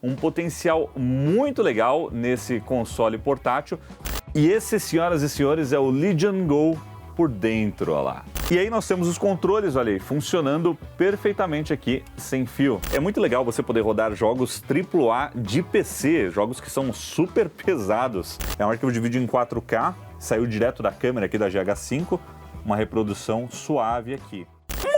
um potencial muito legal nesse console portátil. E esse, senhoras e senhores, é o Legion Go por dentro, olha lá. E aí nós temos os controles, olha aí, funcionando perfeitamente aqui, sem fio. É muito legal você poder rodar jogos AAA de PC, jogos que são super pesados. É um arquivo de vídeo em 4K, saiu direto da câmera aqui da GH5, uma reprodução suave aqui.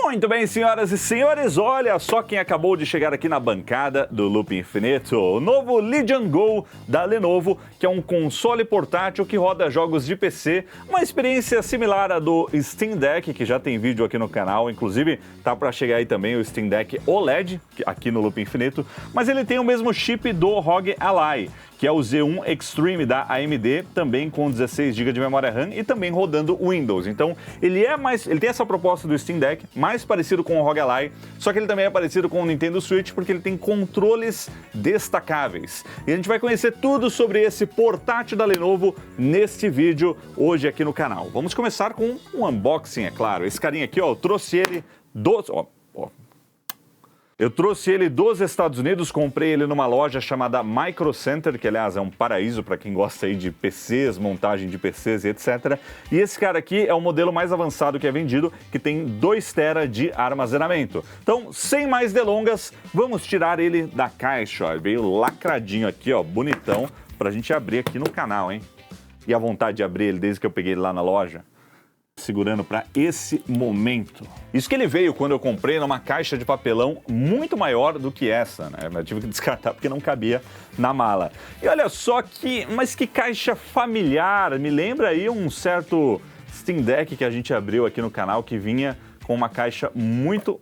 Muito bem, senhoras e senhores, olha só quem acabou de chegar aqui na bancada do Loop Infinito, o novo Legion Go da Lenovo, que é um console portátil que roda jogos de PC, uma experiência similar à do Steam Deck, que já tem vídeo aqui no canal, inclusive tá para chegar aí também o Steam Deck OLED, aqui no Loop Infinito, mas ele tem o mesmo chip do ROG Ally, que é o Z1 Extreme da AMD, também com 16 GB de memória RAM e também rodando Windows. Então, ele tem essa proposta do Steam Deck, mais parecido com o ROG Ally, só que ele também é parecido com o Nintendo Switch porque ele tem controles destacáveis. E a gente vai conhecer tudo sobre esse portátil da Lenovo neste vídeo hoje aqui no canal. Vamos começar com um unboxing, é claro. Esse carinha aqui, ó, eu trouxe ele dos Estados Unidos, comprei ele numa loja chamada Micro Center, que aliás é um paraíso para quem gosta aí de PCs, montagem de PCs e etc. E esse cara aqui é o modelo mais avançado que é vendido, que tem 2 TB de armazenamento. Então, sem mais delongas, vamos tirar ele da caixa. Ó. Veio lacradinho aqui, ó, bonitão, pra gente abrir aqui no canal, hein? E a vontade de abrir ele desde que eu peguei ele lá na loja. Segurando para esse momento. Isso que ele veio quando eu comprei numa caixa de papelão muito maior do que essa, né? Eu tive que descartar porque não cabia na mala. E olha só mas que caixa familiar, me lembra aí um certo Steam Deck que a gente abriu aqui no canal que vinha com uma caixa muito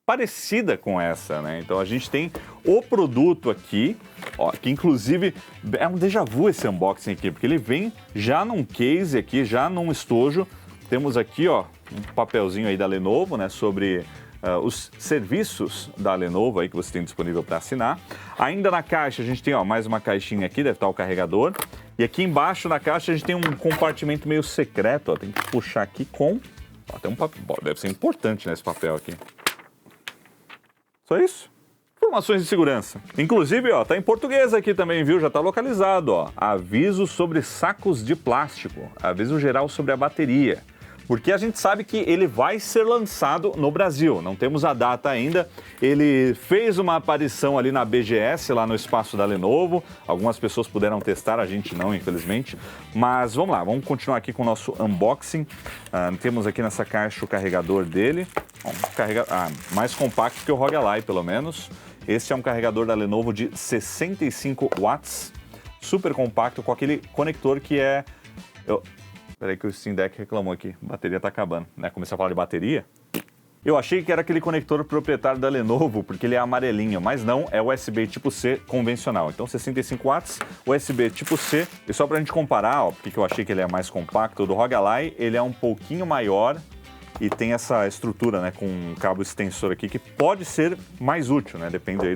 parecida com essa, né? Então a gente tem o produto aqui, ó, que inclusive é um déjà vu esse unboxing aqui, porque ele vem já num case aqui, já num estojo. Temos aqui, ó, um papelzinho aí da Lenovo, né, sobre os serviços da Lenovo aí que você tem disponível para assinar. Ainda na caixa a gente tem, ó, mais uma caixinha aqui, deve estar o carregador. E aqui embaixo na caixa a gente tem um compartimento meio secreto, ó, tem que puxar aqui com... Ó, tem um papel, deve ser importante, né, esse papel aqui. Só isso? Informações de segurança. Inclusive, ó, tá em português aqui também, viu? Já tá localizado, ó. Aviso sobre sacos de plástico. Aviso geral sobre a bateria. Porque a gente sabe que ele vai ser lançado no Brasil, não temos a data ainda. Ele fez uma aparição ali na BGS, lá no espaço da Lenovo. Algumas pessoas puderam testar, a gente não, infelizmente. Mas vamos lá, vamos continuar aqui com o nosso unboxing. Temos aqui nessa caixa o carregador dele. Mais compacto que o ROG Ally, pelo menos. Esse é um carregador da Lenovo de 65 watts, super compacto, com aquele conector que é... Peraí que o Steam Deck reclamou aqui, a bateria tá acabando, né? Comecei a falar de bateria. Eu achei que era aquele conector proprietário da Lenovo, porque ele é amarelinho, mas não, é USB tipo C convencional. Então 65 watts, USB tipo C. E só pra gente comparar, ó, porque eu achei que ele é mais compacto, o do ROG Ally, ele é um pouquinho maior e tem essa estrutura, né, com um cabo extensor aqui, que pode ser mais útil, né? Depende aí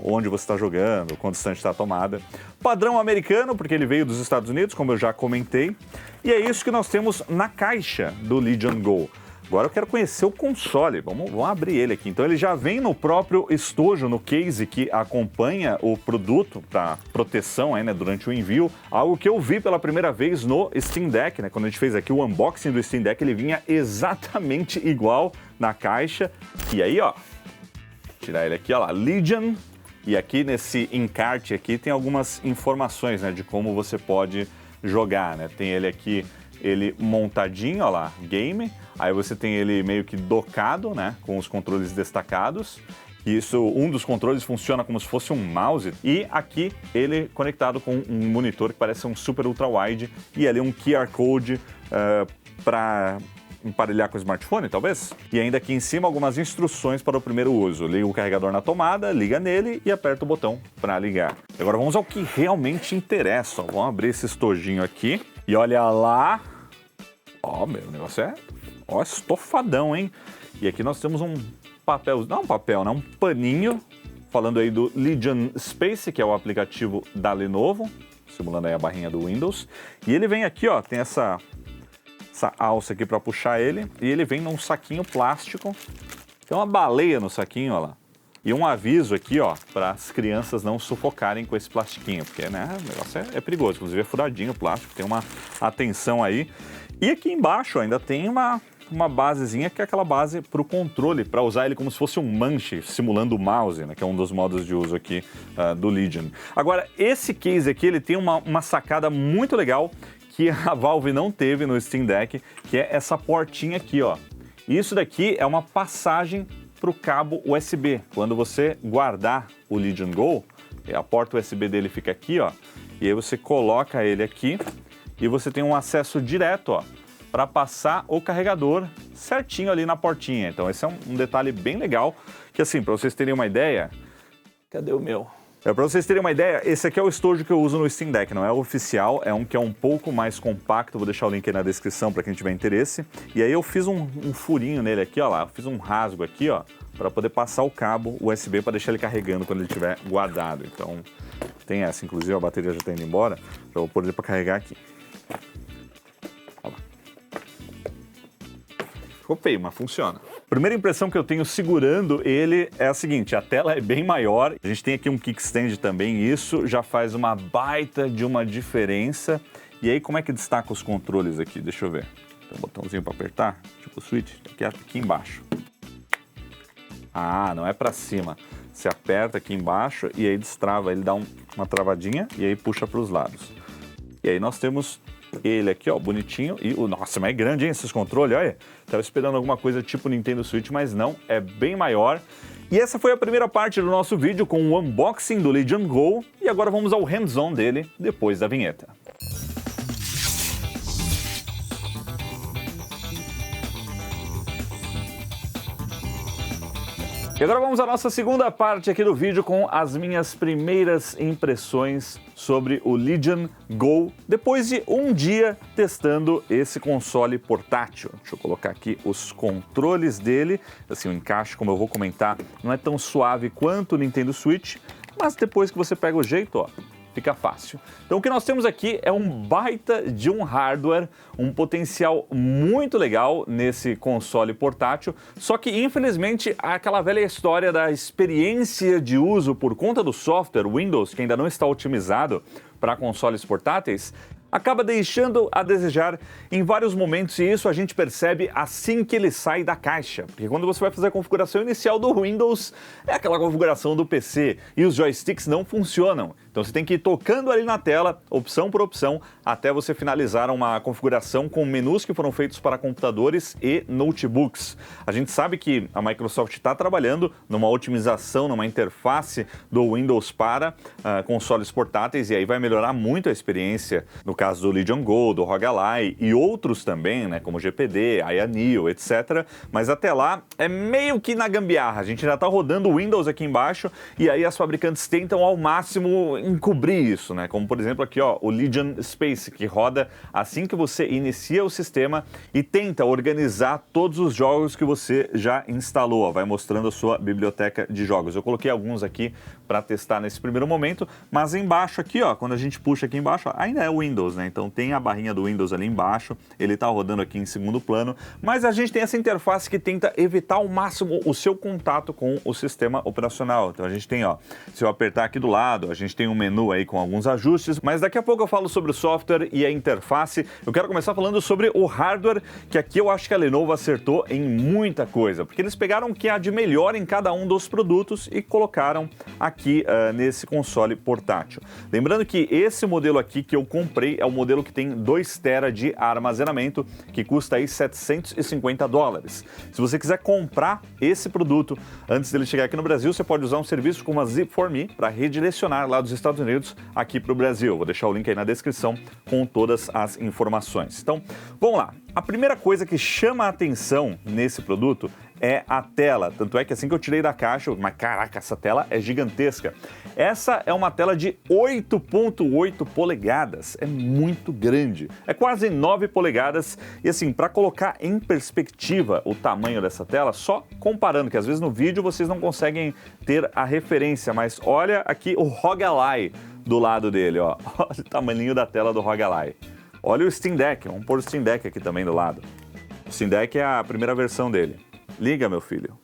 onde você está jogando, quão distante está a tomada. Padrão americano, porque ele veio dos Estados Unidos, como eu já comentei. E é isso que nós temos na caixa do Legion Go. Agora eu quero conhecer o console, vamos abrir ele aqui. Então ele já vem no próprio estojo, no case que acompanha o produto para proteção aí, né, durante o envio. Algo que eu vi pela primeira vez no Steam Deck, né? Quando a gente fez aqui o unboxing do Steam Deck, ele vinha exatamente igual na caixa. E aí, ó, tirar ele aqui, ó lá, Legion. E aqui nesse encarte aqui tem algumas informações, né, de como você pode jogar, né? Tem ele aqui, ele montadinho, ó lá, game. Aí você tem ele meio que docado, né, com os controles destacados. Isso, um dos controles funciona como se fosse um mouse. E aqui ele conectado com um monitor que parece um super ultra wide e ali um QR Code para emparelhar com o smartphone, talvez? E ainda aqui em cima algumas instruções para o primeiro uso. Liga o carregador na tomada, liga nele e aperta o botão para ligar. Agora vamos ao que realmente interessa. Vamos abrir esse estojinho aqui e olha lá. Ó, meu, o negócio é estofadão, hein? E aqui nós temos um papel, não um papel, né? Um paninho, falando aí do Legion Space, que é o aplicativo da Lenovo, simulando aí a barrinha do Windows. E ele vem aqui, ó, tem essa alça aqui para puxar ele, e ele vem num saquinho plástico. Tem uma baleia no saquinho, ó lá. E um aviso aqui, ó, para as crianças não sufocarem com esse plastiquinho, porque, né, o negócio é perigoso. Inclusive é furadinho o plástico, tem uma atenção aí. E aqui embaixo ainda tem uma basezinha, que é aquela base para o controle, para usar ele como se fosse um manche, simulando o mouse, né, que é um dos modos de uso aqui do Legion. Agora, esse case aqui, ele tem uma sacada muito legal que a Valve não teve no Steam Deck, que é essa portinha aqui, ó. Isso daqui é uma passagem para o cabo USB. Quando você guardar o Legion Go, a porta USB dele fica aqui, ó, e aí você coloca ele aqui e você tem um acesso direto, ó, para passar o carregador certinho ali na portinha. Então esse é um detalhe bem legal, que assim, para vocês terem uma ideia... Cadê o meu? Para vocês terem uma ideia, esse aqui é o estojo que eu uso no Steam Deck, não é o oficial, é um que é um pouco mais compacto, vou deixar o link aí na descrição para quem tiver interesse. E aí eu fiz um furinho nele aqui, ó lá, eu fiz um rasgo aqui, ó, para poder passar o cabo USB para deixar ele carregando quando ele estiver guardado. Então tem essa, inclusive a bateria já está indo embora, eu vou pôr ele para carregar aqui. Olha lá. Ficou feio, mas funciona. Primeira impressão que eu tenho segurando ele é a seguinte, a tela é bem maior, a gente tem aqui um kickstand também, isso já faz uma baita de uma diferença. E aí como é que destaca os controles aqui? Deixa eu ver. Tem um botãozinho para apertar, tipo switch, aqui embaixo. Ah, não é para cima. Você aperta aqui embaixo e aí destrava, ele dá uma travadinha e aí puxa para os lados. E aí nós temos ele aqui, ó, bonitinho. E nossa, mas é grande, hein, esses controles, olha. Tava esperando alguma coisa tipo Nintendo Switch, mas não, é bem maior. E essa foi a primeira parte do nosso vídeo com o unboxing do Legion Go. E agora vamos ao hands-on dele, depois da vinheta. E agora vamos à nossa segunda parte aqui do vídeo com as minhas primeiras impressões sobre o Legion Go, depois de um dia testando esse console portátil. Deixa eu colocar aqui os controles dele, assim, o encaixe, como eu vou comentar, não é tão suave quanto o Nintendo Switch, mas depois que você pega o jeito, ó, fica fácil. Então o que nós temos aqui é um baita de um hardware, um potencial muito legal nesse console portátil, só que infelizmente aquela velha história da experiência de uso por conta do software Windows, que ainda não está otimizado para consoles portáteis, acaba deixando a desejar em vários momentos, e isso a gente percebe assim que ele sai da caixa. Porque quando você vai fazer a configuração inicial do Windows, é aquela configuração do PC, e os joysticks não funcionam. Então você tem que ir tocando ali na tela, opção por opção, até você finalizar uma configuração com menus que foram feitos para computadores e notebooks. A gente sabe que a Microsoft está trabalhando numa otimização, numa interface do Windows para consoles portáteis, e aí vai melhorar muito a experiência, no caso do Legion Go, do ROG Ally e outros também, né, como GPD, Aya Neo, etc. Mas até lá é meio que na gambiarra, a gente já está rodando o Windows aqui embaixo, e aí as fabricantes tentam ao máximo encobrir isso, né? Como por exemplo aqui, ó, o Legion Space, que roda assim que você inicia o sistema e tenta organizar todos os jogos que você já instalou, ó, vai mostrando a sua biblioteca de jogos. Eu coloquei alguns aqui para testar nesse primeiro momento, mas embaixo aqui, ó, quando a gente puxa aqui embaixo, ó, ainda é o Windows, né? Então tem a barrinha do Windows ali embaixo, ele tá rodando aqui em segundo plano, mas a gente tem essa interface que tenta evitar ao máximo o seu contato com o sistema operacional. Então a gente tem, ó, se eu apertar aqui do lado, a gente tem um menu aí com alguns ajustes, mas daqui a pouco eu falo sobre o software e a interface. Eu quero começar falando sobre o hardware, que aqui eu acho que a Lenovo acertou em muita coisa, porque eles pegaram o que há de melhor em cada um dos produtos e colocaram aqui nesse console portátil. Lembrando que esse modelo aqui que eu comprei é o modelo que tem 2 TB de armazenamento, que custa aí $750. Se você quiser comprar esse produto antes dele chegar aqui no Brasil, você pode usar um serviço como a Zip4Me para redirecionar lá dos Estados Unidos aqui para o Brasil. Vou deixar o link aí na descrição com todas as informações. Então, vamos lá. A primeira coisa que chama a atenção nesse produto é a tela. Tanto é que assim que eu tirei da caixa, mas caraca, essa tela é gigantesca. Essa é uma tela de 8.8 polegadas, é muito grande. É quase 9 polegadas e assim, para colocar em perspectiva o tamanho dessa tela, só comparando, que às vezes no vídeo vocês não conseguem ter a referência, mas olha aqui o ROG Ally do lado dele, ó. Olha o tamanho da tela do ROG Ally. Olha o Steam Deck, vamos pôr o Steam Deck aqui também do lado. O Steam Deck é a primeira versão dele. Liga, meu filho.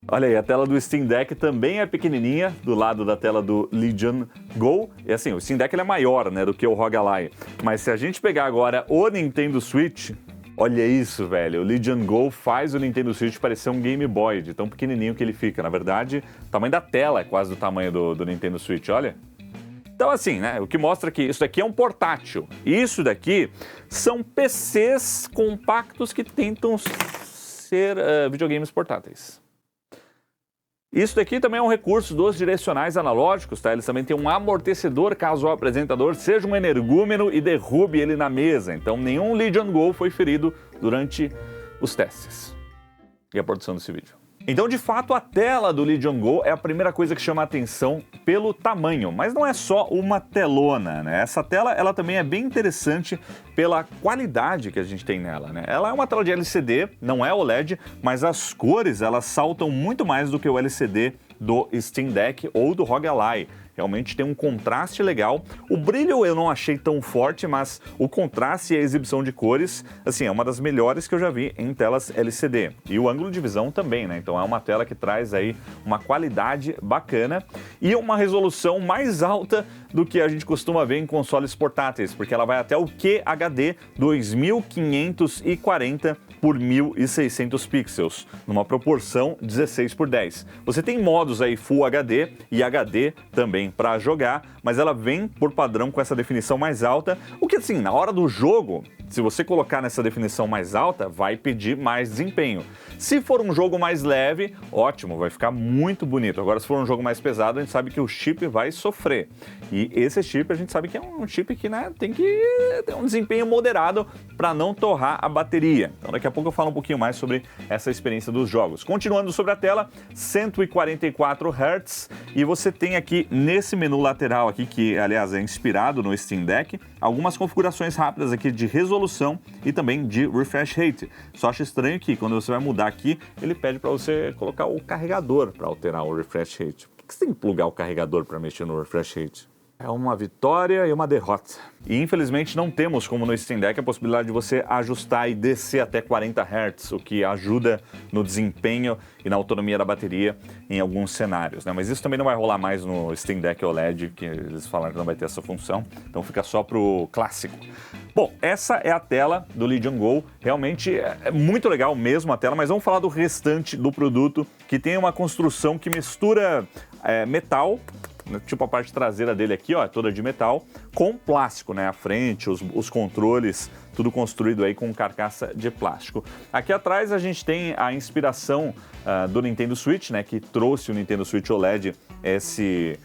Olha aí, a tela do Steam Deck também é pequenininha, do lado da tela do Legion Go. E assim, o Steam Deck ele é maior, né, do que o ROG Ally. Mas se a gente pegar agora o Nintendo Switch, olha isso, velho. O Legion Go faz o Nintendo Switch parecer um Game Boy, de tão pequenininho que ele fica. Na verdade, o tamanho da tela é quase do tamanho do Nintendo Switch, olha. Então assim, né, o que mostra que isso daqui é um portátil. E isso daqui são PCs compactos que tentam ser videogames portáteis. Isso daqui também é um recurso dos direcionais analógicos, tá? Eles também têm um amortecedor caso o apresentador seja um energúmeno e derrube ele na mesa. Então nenhum Legion Go foi ferido durante os testes e a produção desse vídeo. Então, de fato, a tela do Legion Go é a primeira coisa que chama a atenção pelo tamanho, mas não é só uma telona, né? Essa tela, ela também é bem interessante pela qualidade que a gente tem nela, né? Ela é uma tela de LCD, não é OLED, mas as cores, elas saltam muito mais do que o LCD do Steam Deck ou do ROG Ally. Realmente tem um contraste legal. O brilho eu não achei tão forte, mas o contraste e a exibição de cores, assim, é uma das melhores que eu já vi em telas LCD. E o ângulo de visão também, né? Então é uma tela que traz aí uma qualidade bacana e uma resolução mais alta do que a gente costuma ver em consoles portáteis, porque ela vai até o QHD 2540 por 1600 pixels, numa proporção 16:10. Você tem modos aí Full HD e HD também para jogar, mas ela vem por padrão com essa definição mais alta, o que assim, na hora do jogo, se você colocar nessa definição mais alta, vai pedir mais desempenho. Se for um jogo mais leve, ótimo, vai ficar muito bonito. Agora, se for um jogo mais pesado, a gente sabe que o chip vai sofrer. E esse chip, a gente sabe que é um chip que, né, tem que ter um desempenho moderado para não torrar a bateria. Então, daqui a pouco eu falo um pouquinho mais sobre essa experiência dos jogos. Continuando sobre a tela, 144 Hz, e você tem aqui nesse menu lateral aqui, que aliás é inspirado no Steam Deck, algumas configurações rápidas aqui de resolução e também de refresh rate. Só acho estranho que quando você vai mudar aqui, ele pede para você colocar o carregador para alterar o refresh rate. Por que você tem que plugar o carregador para mexer no refresh rate? É uma vitória e uma derrota. E infelizmente não temos, como no Steam Deck, a possibilidade de você ajustar e descer até 40 Hz, o que ajuda no desempenho e na autonomia da bateria em alguns cenários, né? Mas isso também não vai rolar mais no Steam Deck OLED, que eles falaram que não vai ter essa função, então fica só pro clássico. Bom, essa é a tela do Legion Go, realmente é muito legal mesmo a tela, mas vamos falar do restante do produto, que tem uma construção que mistura metal, tipo a parte traseira dele aqui, ó, é toda de metal, com plástico, né? A frente, os controles, tudo construído aí com carcaça de plástico. Aqui atrás a gente tem a inspiração do Nintendo Switch, né? Que trouxe o Nintendo Switch OLED esse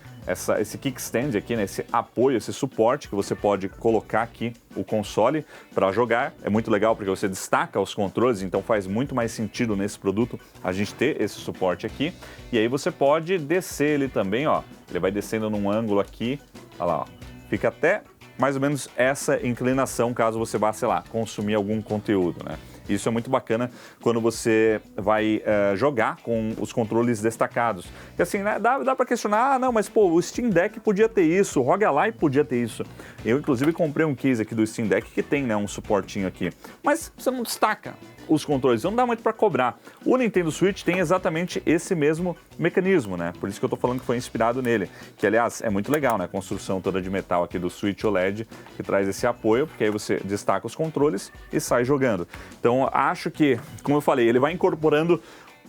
kickstand aqui, né, esse apoio, esse suporte que você pode colocar aqui o console para jogar. É muito legal porque você destaca os controles, então faz muito mais sentido nesse produto a gente ter esse suporte aqui. E aí você pode descer ele também, ó. Ele vai descendo num ângulo aqui, olha lá, ó. Fica até mais ou menos essa inclinação caso você vá, sei lá, consumir algum conteúdo, né? Isso é muito bacana quando você vai jogar com os controles destacados. E assim, né, dá para questionar, não, mas pô, o Steam Deck podia ter isso, o ROG Ally podia ter isso. Eu, inclusive, comprei um case aqui do Steam Deck que tem, né, um suportinho aqui. Mas você não destaca os controles, não dá muito para cobrar. O Nintendo Switch tem exatamente esse mesmo mecanismo, né? Por isso que eu tô falando que foi inspirado nele. Que, aliás, é muito legal, né? A construção toda de metal aqui do Switch OLED, que traz esse apoio, porque aí você destaca os controles e sai jogando. Então, acho que, como eu falei, ele vai incorporando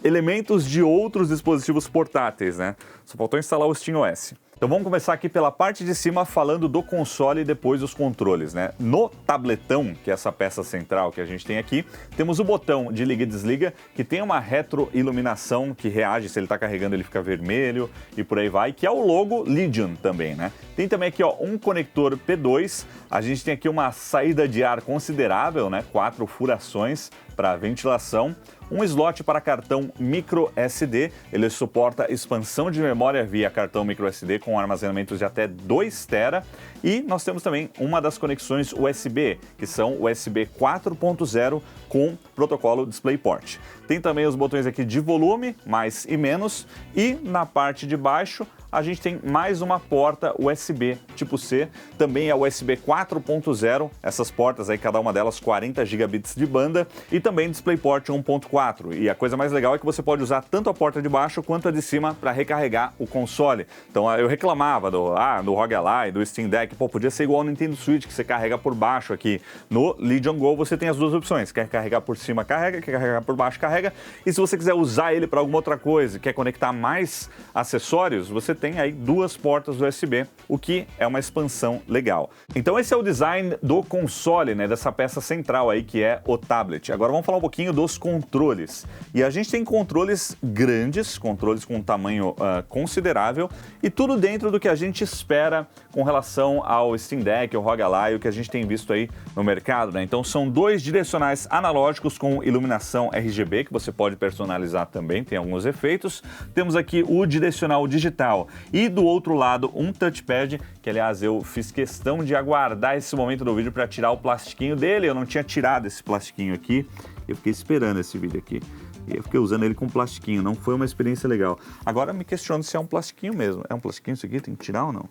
elementos de outros dispositivos portáteis, né? Só faltou instalar o SteamOS. Então vamos começar aqui pela parte de cima falando do console e depois dos controles, né? No tabletão, que é essa peça central que a gente tem aqui, temos o botão de liga e desliga, que tem uma retroiluminação que reage, se ele está carregando ele fica vermelho e por aí vai, que é o logo Legion também, né? Tem também aqui, ó, um conector P2, a gente tem aqui uma saída de ar considerável, né? 4 furações para ventilação, um slot para cartão micro SD, ele suporta expansão de memória via cartão micro SD com com armazenamentos de até 2 TB. E nós temos também uma das conexões USB, que são USB 4.0 com protocolo DisplayPort. Tem também os botões aqui de volume, mais e menos, e na parte de baixo a gente tem mais uma porta USB tipo C, também é USB 4.0, essas portas aí, cada uma delas 40 gigabits de banda, e também DisplayPort 1.4. E a coisa mais legal é que você pode usar tanto a porta de baixo quanto a de cima para recarregar o console. Então eu reclamava do ROG Ally, do Steam Deck, pô, podia ser igual ao Nintendo Switch, que você carrega por baixo aqui. No Legion Go você tem as duas opções, quer carregar por cima, carrega, quer carregar por baixo, carrega. E se você quiser usar ele para alguma outra coisa, quer conectar mais acessórios, você tem aí 2 portas USB, o que é uma expansão legal. Então esse é o design do console, né, dessa peça central aí que é o tablet. Agora vamos falar um pouquinho dos controles. E a gente tem controles grandes, controles com um tamanho considerável e tudo dentro do que a gente espera com relação ao Steam Deck, o ROG Ally, o que a gente tem visto aí no mercado, né? Então são 2 direcionais analógicos com iluminação RGB que você pode personalizar também, tem alguns efeitos. Temos aqui o direcional digital e do outro lado um touchpad, que aliás eu fiz questão de aguardar esse momento do vídeo para tirar o plastiquinho dele. Eu não tinha tirado esse plastiquinho aqui, eu fiquei esperando esse vídeo aqui. E eu fiquei usando ele com plastiquinho, não foi uma experiência legal. Agora me questiono se é um plastiquinho mesmo. É um plastiquinho isso aqui? Tem que tirar ou não?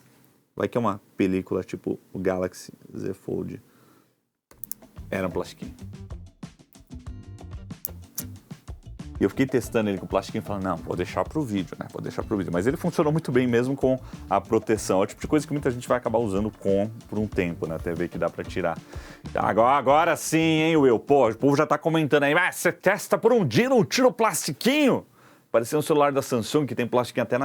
Vai que é uma película tipo o Galaxy Z Fold. Era um plastiquinho. E eu fiquei testando ele com plastiquinho, falando, não, vou deixar pro vídeo, né? Vou deixar pro vídeo. Mas ele funcionou muito bem mesmo com a proteção. É o tipo de coisa que muita gente vai acabar usando por um tempo, né? Até ver que dá pra tirar. Agora sim, hein, Will? Pô, o povo já tá comentando aí, mas você testa por um dia e não tira o plastiquinho? Parecia um celular da Samsung que tem plastiquinho até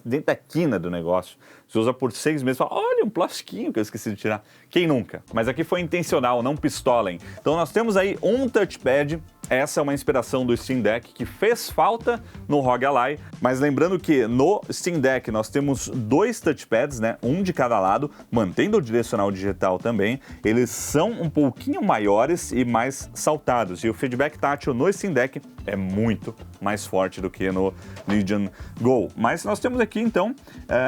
dentro da quina do negócio. Você usa por 6 meses e fala, olha, um plastiquinho que eu esqueci de tirar. Quem nunca? Mas aqui foi intencional, não pistolem. Então nós temos aí um touchpad. Essa é uma inspiração do Steam Deck que fez falta no ROG Ally, mas lembrando que no Steam Deck nós temos 2 touchpads, né, um de cada lado, mantendo o direcional digital também. Eles são um pouquinho maiores e mais saltados, e o feedback tátil no Steam Deck é muito mais forte do que no Legion Go. Mas nós temos aqui então,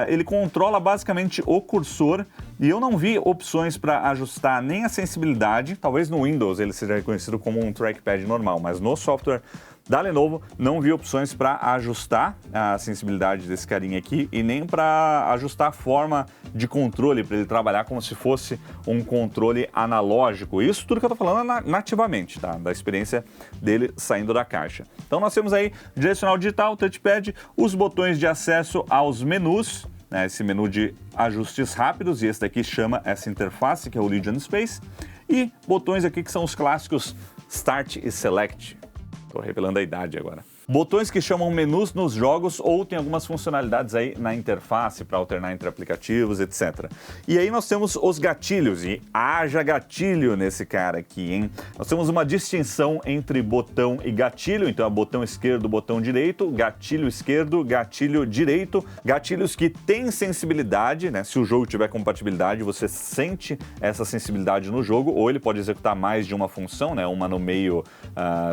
ele controla basicamente o cursor, e eu não vi opções para ajustar nem a sensibilidade. Talvez no Windows ele seja reconhecido como um trackpad normal, mas no software da Lenovo não vi opções para ajustar a sensibilidade desse carinha aqui e nem para ajustar a forma de controle, para ele trabalhar como se fosse um controle analógico. Isso tudo que eu estou falando nativamente, tá? Da experiência dele saindo da caixa. Então nós temos aí direcional digital, touchpad, os botões de acesso aos menus, né, esse menu de ajustes rápidos, e esse daqui chama essa interface, que é o Legion Space, e botões aqui que são os clássicos Start e Select. Estou revelando a idade agora. Botões que chamam menus nos jogos ou tem algumas funcionalidades aí na interface para alternar entre aplicativos, etc. E aí nós temos os gatilhos, e haja gatilho nesse cara aqui, hein? Nós temos uma distinção entre botão e gatilho, então é botão esquerdo, botão direito, gatilho esquerdo, gatilho direito, gatilhos que têm sensibilidade, né? Se o jogo tiver compatibilidade, você sente essa sensibilidade no jogo, ou ele pode executar mais de uma função, né? Uma no meio,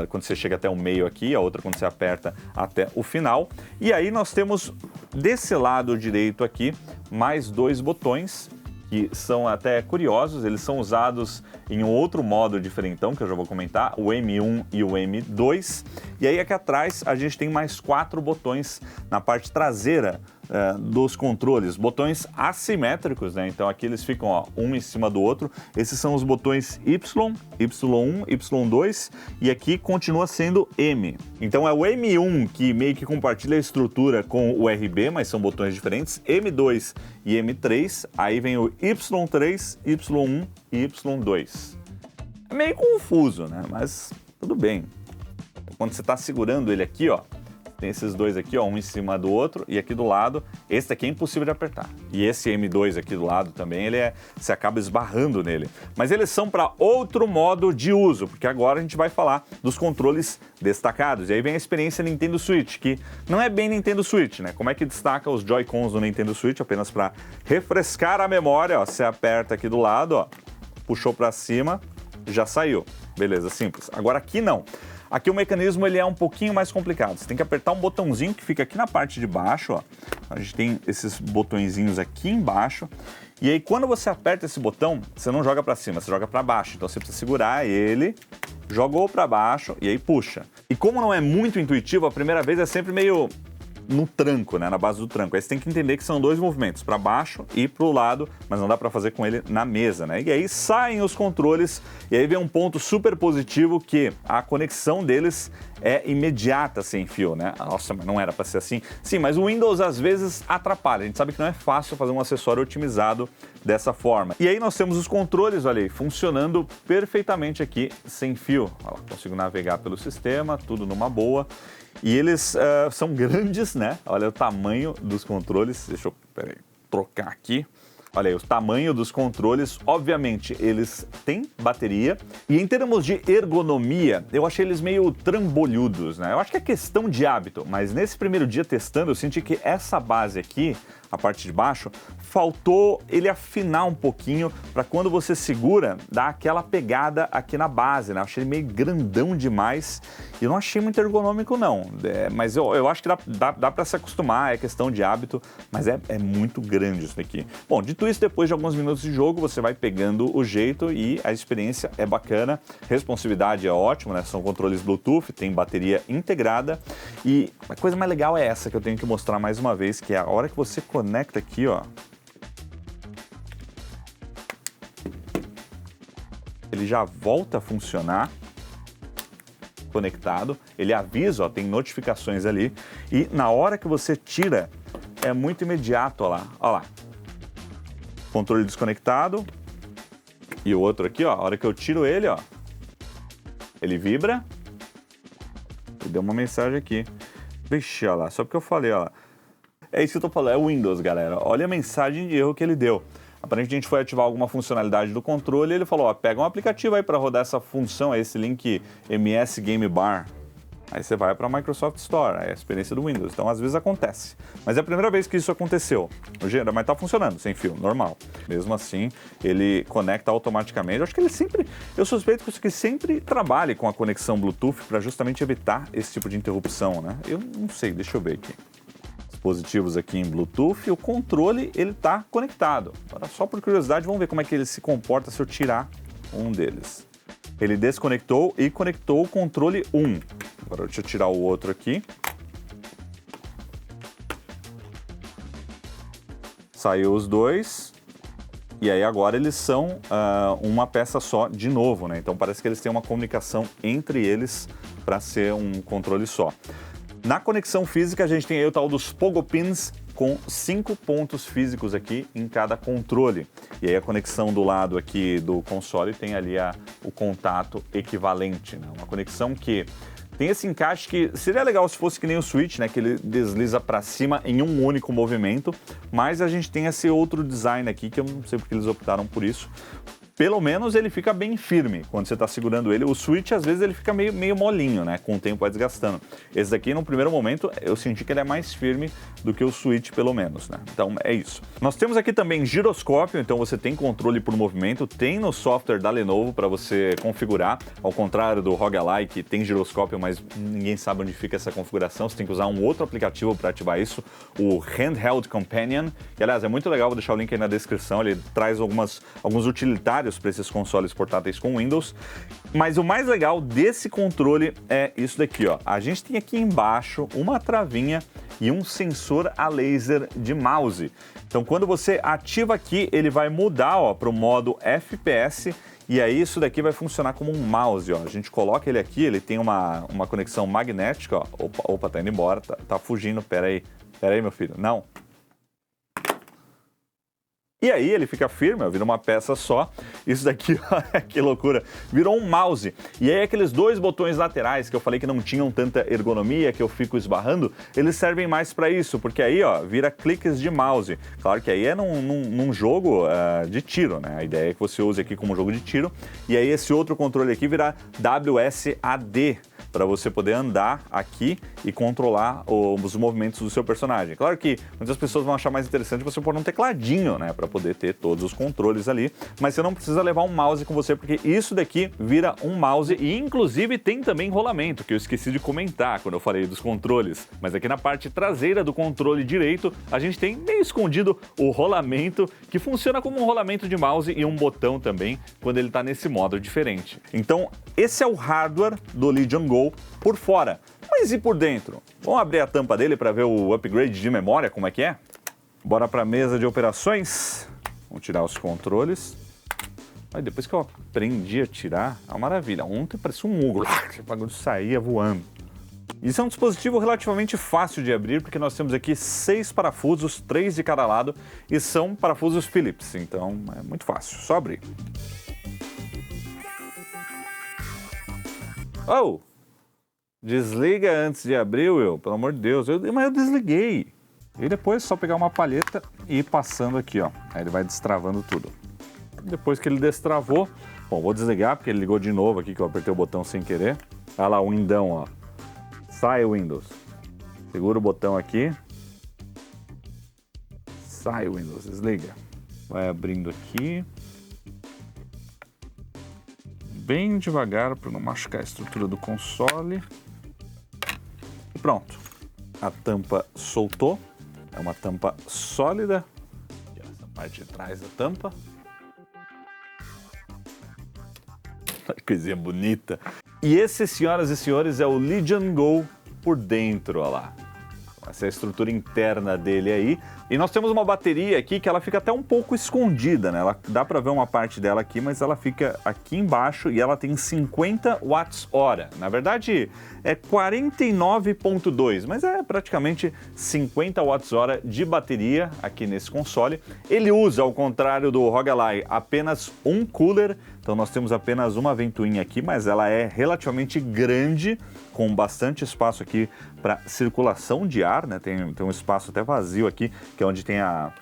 quando você chega até o meio aqui, a outra quando você aperta até o final. E aí nós temos desse lado direito aqui mais 2 botões que são até curiosos, eles são usados em um outro modo diferentão, que eu já vou comentar, o M1 e o M2. E aí aqui atrás a gente tem mais 4 botões na parte traseira dos controles, botões assimétricos, né? Então aqui eles ficam, ó, um em cima do outro. Esses são os botões Y, Y1, Y2 e aqui continua sendo M. Então é o M1 que meio que compartilha a estrutura com o RB, mas são botões diferentes, M2 e M3, aí vem o Y3, Y1 e Y2. É meio confuso, né? Mas tudo bem. Quando você está segurando ele aqui, ó, tem esses 2 aqui, ó, um em cima do outro, e aqui do lado, esse daqui é impossível de apertar. E esse M2 aqui do lado também, você acaba esbarrando nele. Mas eles são para outro modo de uso, porque agora a gente vai falar dos controles destacados. E aí vem a experiência Nintendo Switch, que não é bem Nintendo Switch, né? Como é que destaca os Joy-Cons do Nintendo Switch? Apenas para refrescar a memória, ó, você aperta aqui do lado, ó, puxou para cima, já saiu. Beleza, simples. Agora aqui não. Aqui o mecanismo ele é um pouquinho mais complicado. Você tem que apertar um botãozinho que fica aqui na parte de baixo, ó. A gente tem esses botõezinhos aqui embaixo. E aí quando você aperta esse botão, você não joga para cima, você joga para baixo. Então você precisa segurar ele, jogou para baixo e aí puxa. E como não é muito intuitivo, a primeira vez é sempre meio no tranco, né, na base do tranco. Aí você tem que entender que são dois movimentos, para baixo e para o lado, mas não dá para fazer com ele na mesa, né? E aí saem os controles e aí vem um ponto super positivo que a conexão deles é imediata sem fio, né? Nossa, mas não era para ser assim. Sim, mas o Windows às vezes atrapalha. A gente sabe que não é fácil fazer um acessório otimizado dessa forma. E aí nós temos os controles, olha aí, funcionando perfeitamente aqui sem fio. Olha lá, consigo navegar pelo sistema, tudo numa boa. E eles são grandes, né? Olha o tamanho dos controles. Deixa eu, trocar aqui. Olha aí, o tamanho dos controles, obviamente, eles têm bateria. E em termos de ergonomia, eu achei eles meio trambolhudos, né? Eu acho que é questão de hábito, mas nesse primeiro dia testando, eu senti que essa base aqui, a parte de baixo, faltou ele afinar um pouquinho para quando você segura, dar aquela pegada aqui na base, né? Eu achei ele meio grandão demais e eu não achei muito ergonômico não, mas eu acho que dá para se acostumar, é questão de hábito, mas é muito grande isso daqui. Bom, dito isso, depois de alguns minutos de jogo, você vai pegando o jeito e a experiência é bacana, responsividade é ótima, né? São controles Bluetooth, tem bateria integrada e a coisa mais legal é essa que eu tenho que mostrar mais uma vez, que é a hora que você conecta aqui, ó. Ele já volta a funcionar conectado, ele avisa, ó, tem notificações ali e na hora que você tira é muito imediato, ó lá, ó lá. Controle desconectado e o outro aqui, ó, a hora que eu tiro ele, ó, ele vibra e deu uma mensagem aqui. Vixe, ó lá, só porque eu falei, ó. É isso que eu tô falando, é o Windows, galera. Olha a mensagem de erro que ele deu. Aparentemente a gente foi ativar alguma funcionalidade do controle e ele falou, ó, pega um aplicativo aí para rodar essa função, esse link MS Game Bar. Aí você vai para a Microsoft Store, é a experiência do Windows. Então às vezes acontece. Mas é a primeira vez que isso aconteceu. Mas tá funcionando sem fio, normal. Mesmo assim, ele conecta automaticamente. Eu acho que ele sempre, eu suspeito que isso aqui sempre trabalhe com a conexão Bluetooth para justamente evitar esse tipo de interrupção, né? Eu não sei, deixa eu ver aqui. Dispositivos aqui em Bluetooth, o controle ele está conectado. Agora, só por curiosidade, vamos ver como é que ele se comporta se eu tirar um deles. Ele desconectou e conectou o controle 1. Agora deixa eu tirar o outro aqui. Saiu os dois. E aí agora eles são uma peça só de novo, né? Então parece que eles têm uma comunicação entre eles para ser um controle só. Na conexão física, a gente tem aí o tal dos Pogo Pins com 5 pontos físicos aqui em cada controle. E aí a conexão do lado aqui do console tem ali o contato equivalente, né? Uma conexão que tem esse encaixe que seria legal se fosse que nem o Switch, né? Que ele desliza para cima em um único movimento, mas a gente tem esse outro design aqui que eu não sei porque eles optaram por isso. Pelo menos ele fica bem firme quando você está segurando ele. O Switch, às vezes, ele fica meio molinho, né? Com o tempo vai desgastando. Esse daqui, no primeiro momento, eu senti que ele é mais firme do que o Switch, pelo menos, né? Então, é isso. Nós temos aqui também giroscópio, então você tem controle por movimento. Tem no software da Lenovo para você configurar. Ao contrário do ROG Ally, que tem giroscópio, mas ninguém sabe onde fica essa configuração. Você tem que usar um outro aplicativo para ativar isso. O Handheld Companion, que, aliás, é muito legal. Vou deixar o link aí na descrição. Ele traz alguns utilitários para esses consoles portáteis com Windows, mas o mais legal desse controle é isso daqui, ó. A gente tem aqui embaixo uma travinha e um sensor a laser de mouse. Então, quando você ativa aqui, ele vai mudar, ó, para o modo FPS e aí isso daqui vai funcionar como um mouse, ó. A gente coloca ele aqui, ele tem uma conexão magnética, ó. Opa, tá indo embora, tá fugindo, pera aí, meu filho, não. E aí ele fica firme, ó, vira uma peça só. Isso daqui, olha que loucura, virou um mouse. E aí aqueles dois botões laterais que eu falei que não tinham tanta ergonomia, que eu fico esbarrando, eles servem mais para isso, porque aí, ó, vira cliques de mouse. Claro que aí é num jogo de tiro, né? A ideia é que você use aqui como jogo de tiro. E aí esse outro controle aqui vira WSAD. para você poder andar aqui e controlar os movimentos do seu personagem. Claro que muitas pessoas vão achar mais interessante você pôr um tecladinho, né, para poder ter todos os controles ali, mas você não precisa levar um mouse com você, porque isso daqui vira um mouse e inclusive tem também rolamento, que eu esqueci de comentar quando eu falei dos controles, mas aqui na parte traseira do controle direito, a gente tem meio escondido o rolamento, que funciona como um rolamento de mouse e um botão também, quando ele está nesse modo diferente. Então, esse é o hardware do Legion Go por fora. Mas e por dentro? Vamos abrir a tampa dele para ver o upgrade de memória, como é que é? Bora para a mesa de operações. Vamos tirar os controles. Aí depois que eu aprendi a tirar, é uma maravilha. Ontem parecia um mugro, o bagulho saía voando. Isso é um dispositivo relativamente fácil de abrir, porque nós temos aqui 6 parafusos, 3 de cada lado, e são parafusos Phillips, então é muito fácil, só abrir. Oh! Desliga antes de abrir, Will, pelo amor de Deus. Mas eu desliguei. E depois é só pegar uma palheta e ir passando aqui, ó. Aí ele vai destravando tudo. Depois que ele destravou, bom, vou desligar porque ele ligou de novo aqui, que eu apertei o botão sem querer. Olha lá o Windão, ó. Sai o Windows. Segura o botão aqui. Sai o Windows, desliga. Vai abrindo aqui. Bem devagar para não machucar a estrutura do console. E pronto. A tampa soltou. É uma tampa sólida. Essa parte de trás da tampa. Que coisinha bonita. E esse, senhoras e senhores, é o Legion Go por dentro, olha lá. Essa é a estrutura interna dele aí. E nós temos uma bateria aqui que ela fica até um pouco escondida, né? Dá para ver uma parte dela aqui, mas ela fica aqui embaixo e ela tem 50 watts-hora. Na verdade, é 49,2, mas é praticamente 50 watts-hora de bateria aqui nesse console. Ele usa, ao contrário do ROG Ally, apenas um cooler. Então nós temos apenas uma ventoinha aqui, mas ela é relativamente grande, com bastante espaço aqui para circulação de ar, né? Tem um espaço até vazio aqui, que é onde tem a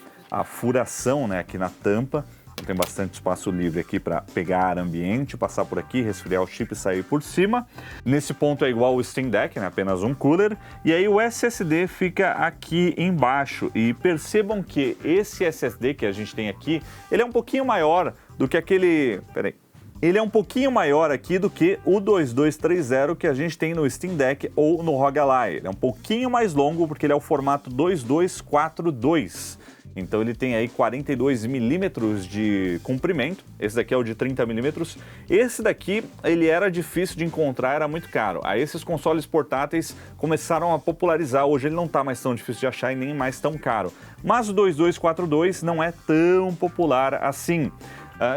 furação, né, aqui na tampa. Então, tem bastante espaço livre aqui para pegar ar ambiente, passar por aqui, resfriar o chip e sair por cima. Nesse ponto é igual o Steam Deck, né, apenas um cooler. E aí o SSD fica aqui embaixo. E percebam que esse SSD que a gente tem aqui, ele é um pouquinho maior do que aquele... Peraí. Ele é um pouquinho maior aqui do que o 2230 que a gente tem no Steam Deck ou no ROG Ally. Ele é um pouquinho mais longo porque ele é o formato 2242. Então ele tem aí 42 milímetros de comprimento. Esse daqui é o de 30 milímetros. Esse daqui ele era difícil de encontrar, era muito caro. Aí esses consoles portáteis começaram a popularizar. Hoje ele não está mais tão difícil de achar e nem mais tão caro. Mas o 2242 não é tão popular assim.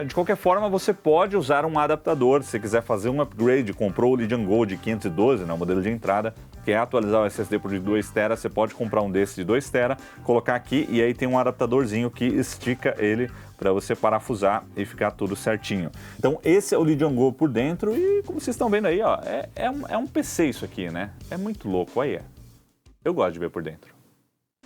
De qualquer forma, você pode usar um adaptador. Se você quiser fazer um upgrade, comprou o Legion Go de 512, né, o modelo de entrada, quer atualizar o SSD por 2 TB, você pode comprar um desse de 2 TB, colocar aqui e aí tem um adaptadorzinho que estica ele para você parafusar e ficar tudo certinho. Então esse é o Legion Go por dentro e como vocês estão vendo aí, ó, é um PC isso aqui, né? É muito louco, aí eu gosto de ver por dentro.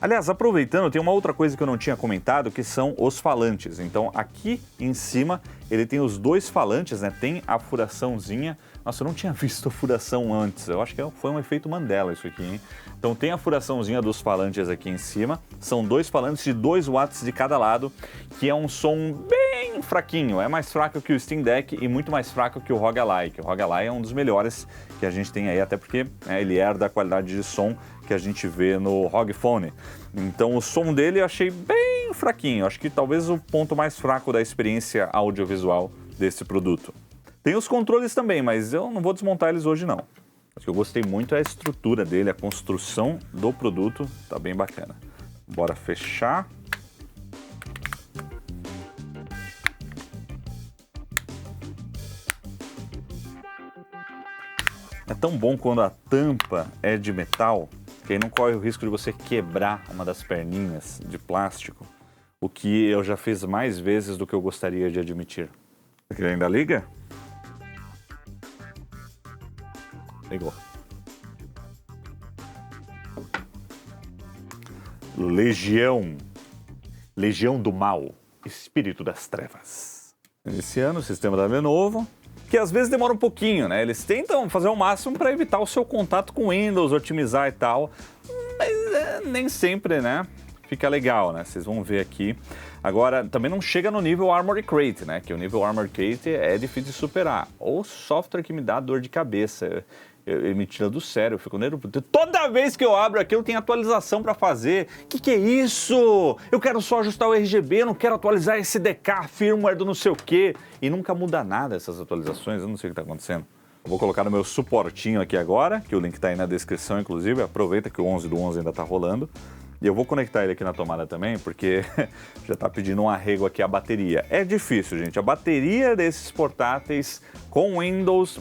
Aliás, aproveitando, tem uma outra coisa que eu não tinha comentado, que são os falantes. Então, aqui em cima, ele tem os 2 falantes, né? Tem a furaçãozinha. Nossa, eu não tinha visto a furação antes. Eu acho que foi um efeito Mandela isso aqui, hein? Então, tem a furaçãozinha dos falantes aqui em cima. São 2 falantes de 2 watts de cada lado, que é um som bem fraquinho. É mais fraco que o Steam Deck e muito mais fraco que o ROG Ally. Que o ROG Ally é um dos melhores que a gente tem aí, até porque ele herda a qualidade de som que a gente vê no ROG Phone. Então o som dele eu achei bem fraquinho, acho que talvez o ponto mais fraco da experiência audiovisual desse produto. Tem os controles também, mas eu não vou desmontar eles hoje não. O que eu gostei muito é a estrutura dele, a construção do produto, tá bem bacana. Bora fechar. É tão bom quando a tampa é de metal, que aí não corre o risco de você quebrar uma das perninhas de plástico, o que eu já fiz mais vezes do que eu gostaria de admitir. Aqui ainda liga? Ligou. Legião. Legião do Mal. Espírito das Trevas. Esse ano, o sistema da Lenovo. que às vezes demora um pouquinho, né? Eles tentam fazer o máximo para evitar o seu contato com Windows, otimizar e tal, mas nem sempre, né? Fica legal, né? Vocês vão ver aqui. Agora, também não chega no nível Armoury Crate, né? Que o nível Armoury Crate é difícil de superar. Ou software que me dá dor de cabeça. Ele me tira do sério, eu fico nervoso. Toda vez que eu abro aqui, eu tenho atualização para fazer. Que é isso? Eu quero só ajustar o RGB, eu não quero atualizar SDK, firmware do não sei o quê. E nunca muda nada essas atualizações, eu não sei o que está acontecendo. Eu vou colocar no meu suportinho aqui agora, que o link está aí na descrição, inclusive. Aproveita que o 11 do 11 ainda está rolando. E eu vou conectar ele aqui na tomada também, porque já está pedindo um arrego aqui a bateria. É difícil, gente. A bateria desses portáteis com Windows...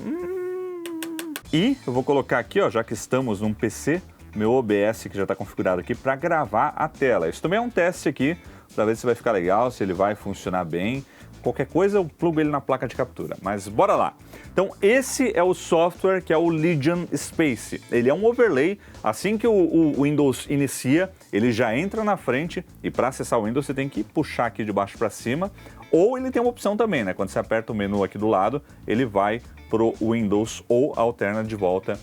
E eu vou colocar aqui, ó, já que estamos num PC, meu OBS que já está configurado aqui para gravar a tela. Isso também é um teste aqui, para ver se vai ficar legal, se ele vai funcionar bem. Qualquer coisa eu plugo ele na placa de captura, mas bora lá. Então esse é o software que é o Legion Space. Ele é um overlay, assim que o Windows inicia, ele já entra na frente e para acessar o Windows você tem que puxar aqui de baixo para cima. Ou ele tem uma opção também, né? Quando você aperta o menu aqui do lado, ele vai pro Windows ou alterna de volta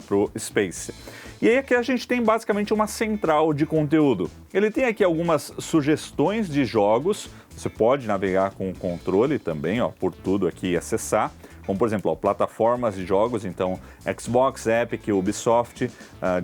pro Space. E aí aqui a gente tem basicamente uma central de conteúdo. Ele tem aqui algumas sugestões de jogos, você pode navegar com o controle também, ó, por tudo aqui e acessar. Como, por exemplo, ó, plataformas de jogos, então Xbox, Epic, Ubisoft,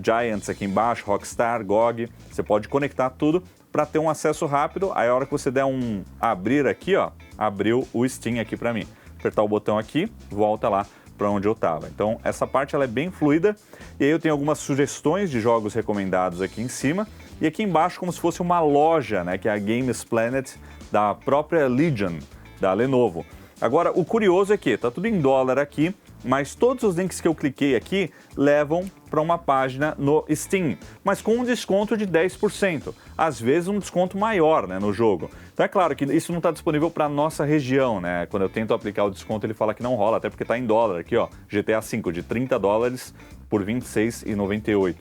Giants aqui embaixo, Rockstar, GOG. Você pode conectar tudo para ter um acesso rápido. Aí a hora que você der um abrir aqui, ó, abriu o Steam aqui para mim. Apertar o botão aqui, volta lá para onde eu estava. Então essa parte ela é bem fluida. E aí eu tenho algumas sugestões de jogos recomendados aqui em cima. E aqui embaixo como se fosse uma loja, né, que é a Games Planet da própria Legion, da Lenovo. Agora, o curioso é que tá tudo em dólar aqui, mas todos os links que eu cliquei aqui levam para uma página no Steam, mas com um desconto de 10%. Às vezes um desconto maior, né, no jogo. Então é claro que isso não está disponível para nossa região, né? Quando eu tento aplicar o desconto ele fala que não rola, até porque está em dólar aqui, ó. GTA V de $30 por R$ 26,98.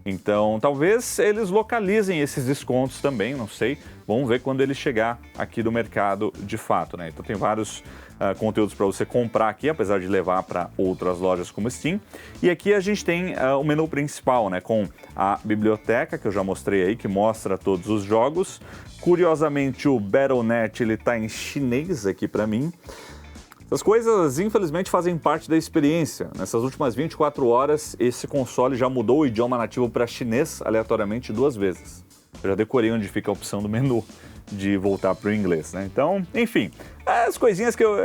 Então, talvez eles localizem esses descontos também, não sei. Vamos ver quando ele chegar aqui do mercado de fato, né? Então tem vários conteúdos para você comprar aqui, apesar de levar para outras lojas como Steam. E aqui a gente tem o menu principal, né? Com a biblioteca, que eu já mostrei aí, que mostra todos os jogos. Curiosamente, o Battle.net, ele tá em chinês aqui para mim. Essas coisas, infelizmente, fazem parte da experiência. Nessas últimas 24 horas, esse console já mudou o idioma nativo para chinês aleatoriamente 2 vezes. Eu já decorei onde fica a opção do menu de voltar para o inglês, né? Então, enfim, as coisinhas que eu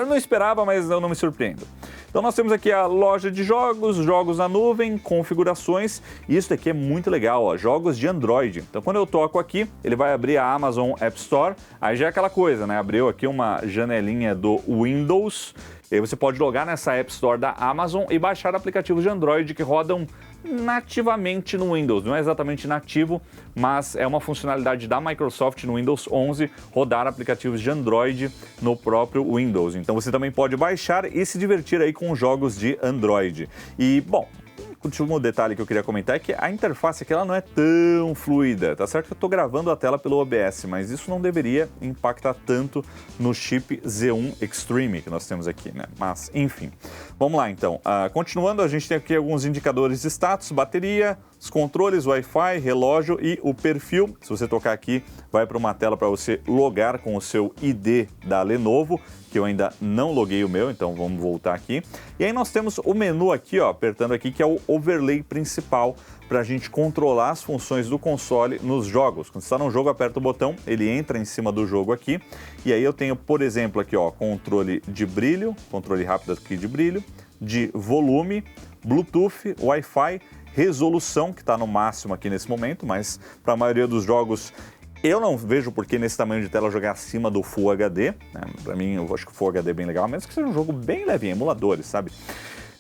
não esperava, mas eu não me surpreendo. Então nós temos aqui a loja de jogos, jogos na nuvem, configurações, e isso daqui é muito legal, ó, jogos de Android. Então quando eu toco aqui, ele vai abrir a Amazon App Store, aí já é aquela coisa, né? Abriu aqui uma janelinha do Windows, e aí você pode logar nessa App Store da Amazon e baixar aplicativos de Android que rodam nativamente no Windows. Não é exatamente nativo, mas é uma funcionalidade da Microsoft no Windows 11 rodar aplicativos de Android no próprio Windows. Então você também pode baixar e se divertir aí com jogos de Android. E, bom, o último detalhe que eu queria comentar é que a interface aqui ela não é tão fluida. Tá certo que eu estou gravando a tela pelo OBS, mas isso não deveria impactar tanto no chip Z1 Extreme que nós temos aqui, né? Mas, enfim. Vamos lá, então. Continuando, a gente tem aqui alguns indicadores de status, bateria, os controles, Wi-Fi, relógio e o perfil. Se você tocar aqui, vai para uma tela para você logar com o seu ID da Lenovo, que eu ainda não loguei o meu, então vamos voltar aqui. E aí nós temos o menu aqui, ó, apertando aqui, que é o overlay principal para a gente controlar as funções do console nos jogos. Quando você está num jogo, aperta o botão, ele entra em cima do jogo aqui. E aí eu tenho, por exemplo, aqui, ó, controle de brilho, controle rápido aqui de brilho, de volume, Bluetooth, Wi-Fi, resolução, que está no máximo aqui nesse momento, mas para a maioria dos jogos eu não vejo por que nesse tamanho de tela jogar acima do Full HD, né? Para mim, eu acho que o Full HD é bem legal, mesmo que seja um jogo bem levinho, emuladores, sabe?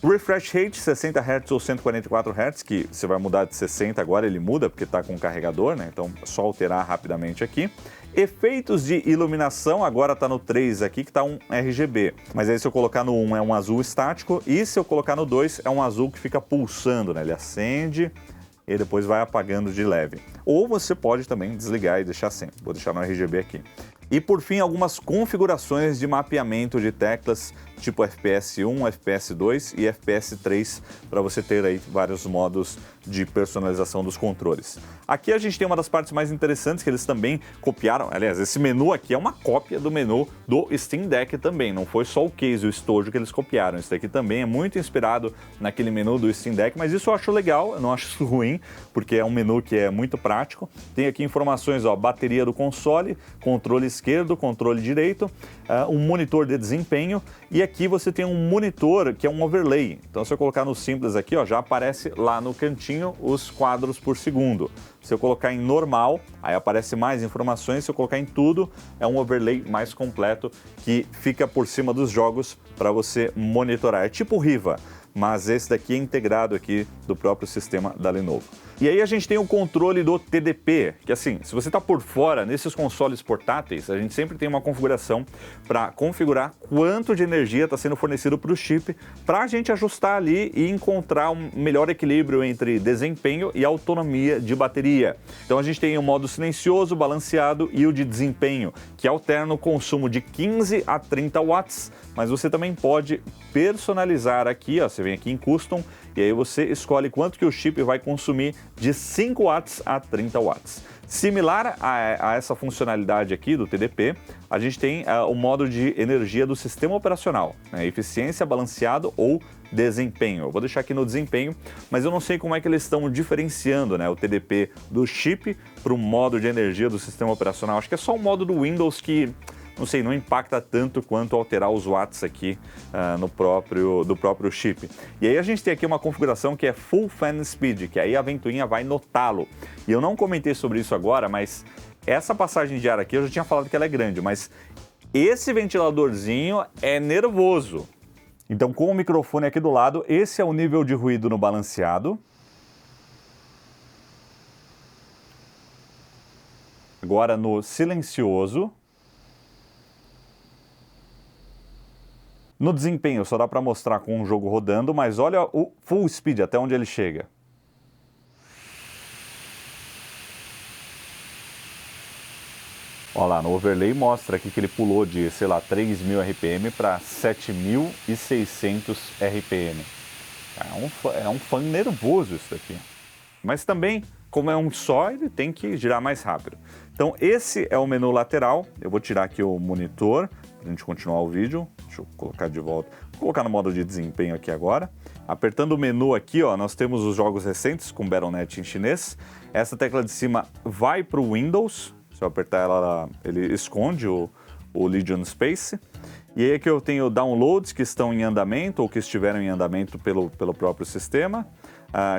Refresh rate, 60 Hz ou 144 Hz, que você vai mudar de 60 agora, ele muda porque está com carregador, né? Então é só alterar rapidamente aqui. Efeitos de iluminação, agora está no 3 aqui, que está um RGB. Mas aí se eu colocar no 1 é um azul estático e se eu colocar no 2 é um azul que fica pulsando, né? Ele acende e depois vai apagando de leve. Ou você pode também desligar e deixar sem. Vou deixar no RGB aqui. E por fim, algumas configurações de mapeamento de teclas, tipo FPS 1, FPS 2 e FPS 3, para você ter aí vários modos de personalização dos controles. Aqui a gente tem uma das partes mais interessantes que eles também copiaram. Aliás, esse menu aqui é uma cópia do menu do Steam Deck também, não foi só o case, o estojo que eles copiaram. Isso daqui também é muito inspirado naquele menu do Steam Deck, mas isso eu acho legal, eu não acho isso ruim, porque é um menu que é muito prático. Tem aqui informações, ó, bateria do console, controle esquerdo, controle direito, um monitor de desempenho, e aqui você tem um monitor que é um overlay. Então se eu colocar no simples aqui, ó, já aparece lá no cantinho os quadros por segundo. Se eu colocar em normal, aí aparece mais informações. Se eu colocar em tudo, é um overlay mais completo que fica por cima dos jogos para você monitorar. É tipo Riva, mas esse daqui é integrado aqui do próprio sistema da Lenovo. E aí a gente tem o controle do TDP, que assim, se você está por fora, nesses consoles portáteis, a gente sempre tem uma configuração para configurar quanto de energia está sendo fornecido para o chip, para a gente ajustar ali e encontrar um melhor equilíbrio entre desempenho e autonomia de bateria. Então a gente tem o modo silencioso, balanceado e o de desempenho, que alterna o consumo de 15 a 30 watts, mas você também pode personalizar aqui, ó, você vem aqui em Custom, e aí você escolhe quanto que o chip vai consumir de 5 watts a 30 watts. Similar a essa funcionalidade aqui do TDP, a gente tem o modo de energia do sistema operacional, né? Eficiência, balanceado ou desempenho. Eu vou deixar aqui no desempenho, mas eu não sei como é que eles estão diferenciando, né, o TDP do chip para o modo de energia do sistema operacional. Acho que é só o modo do Windows que, não sei, não impacta tanto quanto alterar os watts aqui do próprio chip. E aí a gente tem aqui uma configuração que é Full Fan Speed, que aí a ventoinha vai notá-lo. E eu não comentei sobre isso agora, mas essa passagem de ar aqui eu já tinha falado que ela é grande, mas esse ventiladorzinho é nervoso. Então, com o microfone aqui do lado, esse é o nível de ruído no balanceado. Agora no silencioso. No desempenho só dá para mostrar com o jogo rodando, mas olha o full speed, até onde ele chega. Olha lá, no overlay mostra aqui que ele pulou de, sei lá, 3.000 RPM para 7.600 RPM. É um fã nervoso isso daqui. Mas também, como é um só, ele tem que girar mais rápido. Então esse é o menu lateral. Eu vou tirar aqui o monitor para a gente continuar o vídeo. Deixa eu colocar de volta. Vou colocar no modo de desempenho aqui agora. Apertando o menu aqui, ó, nós temos os jogos recentes com Battle.net em chinês. Essa tecla de cima vai para o Windows. Se eu apertar ela, ele esconde o Legion Space. E aí aqui eu tenho downloads que estão em andamento ou que estiveram em andamento pelo próprio sistema.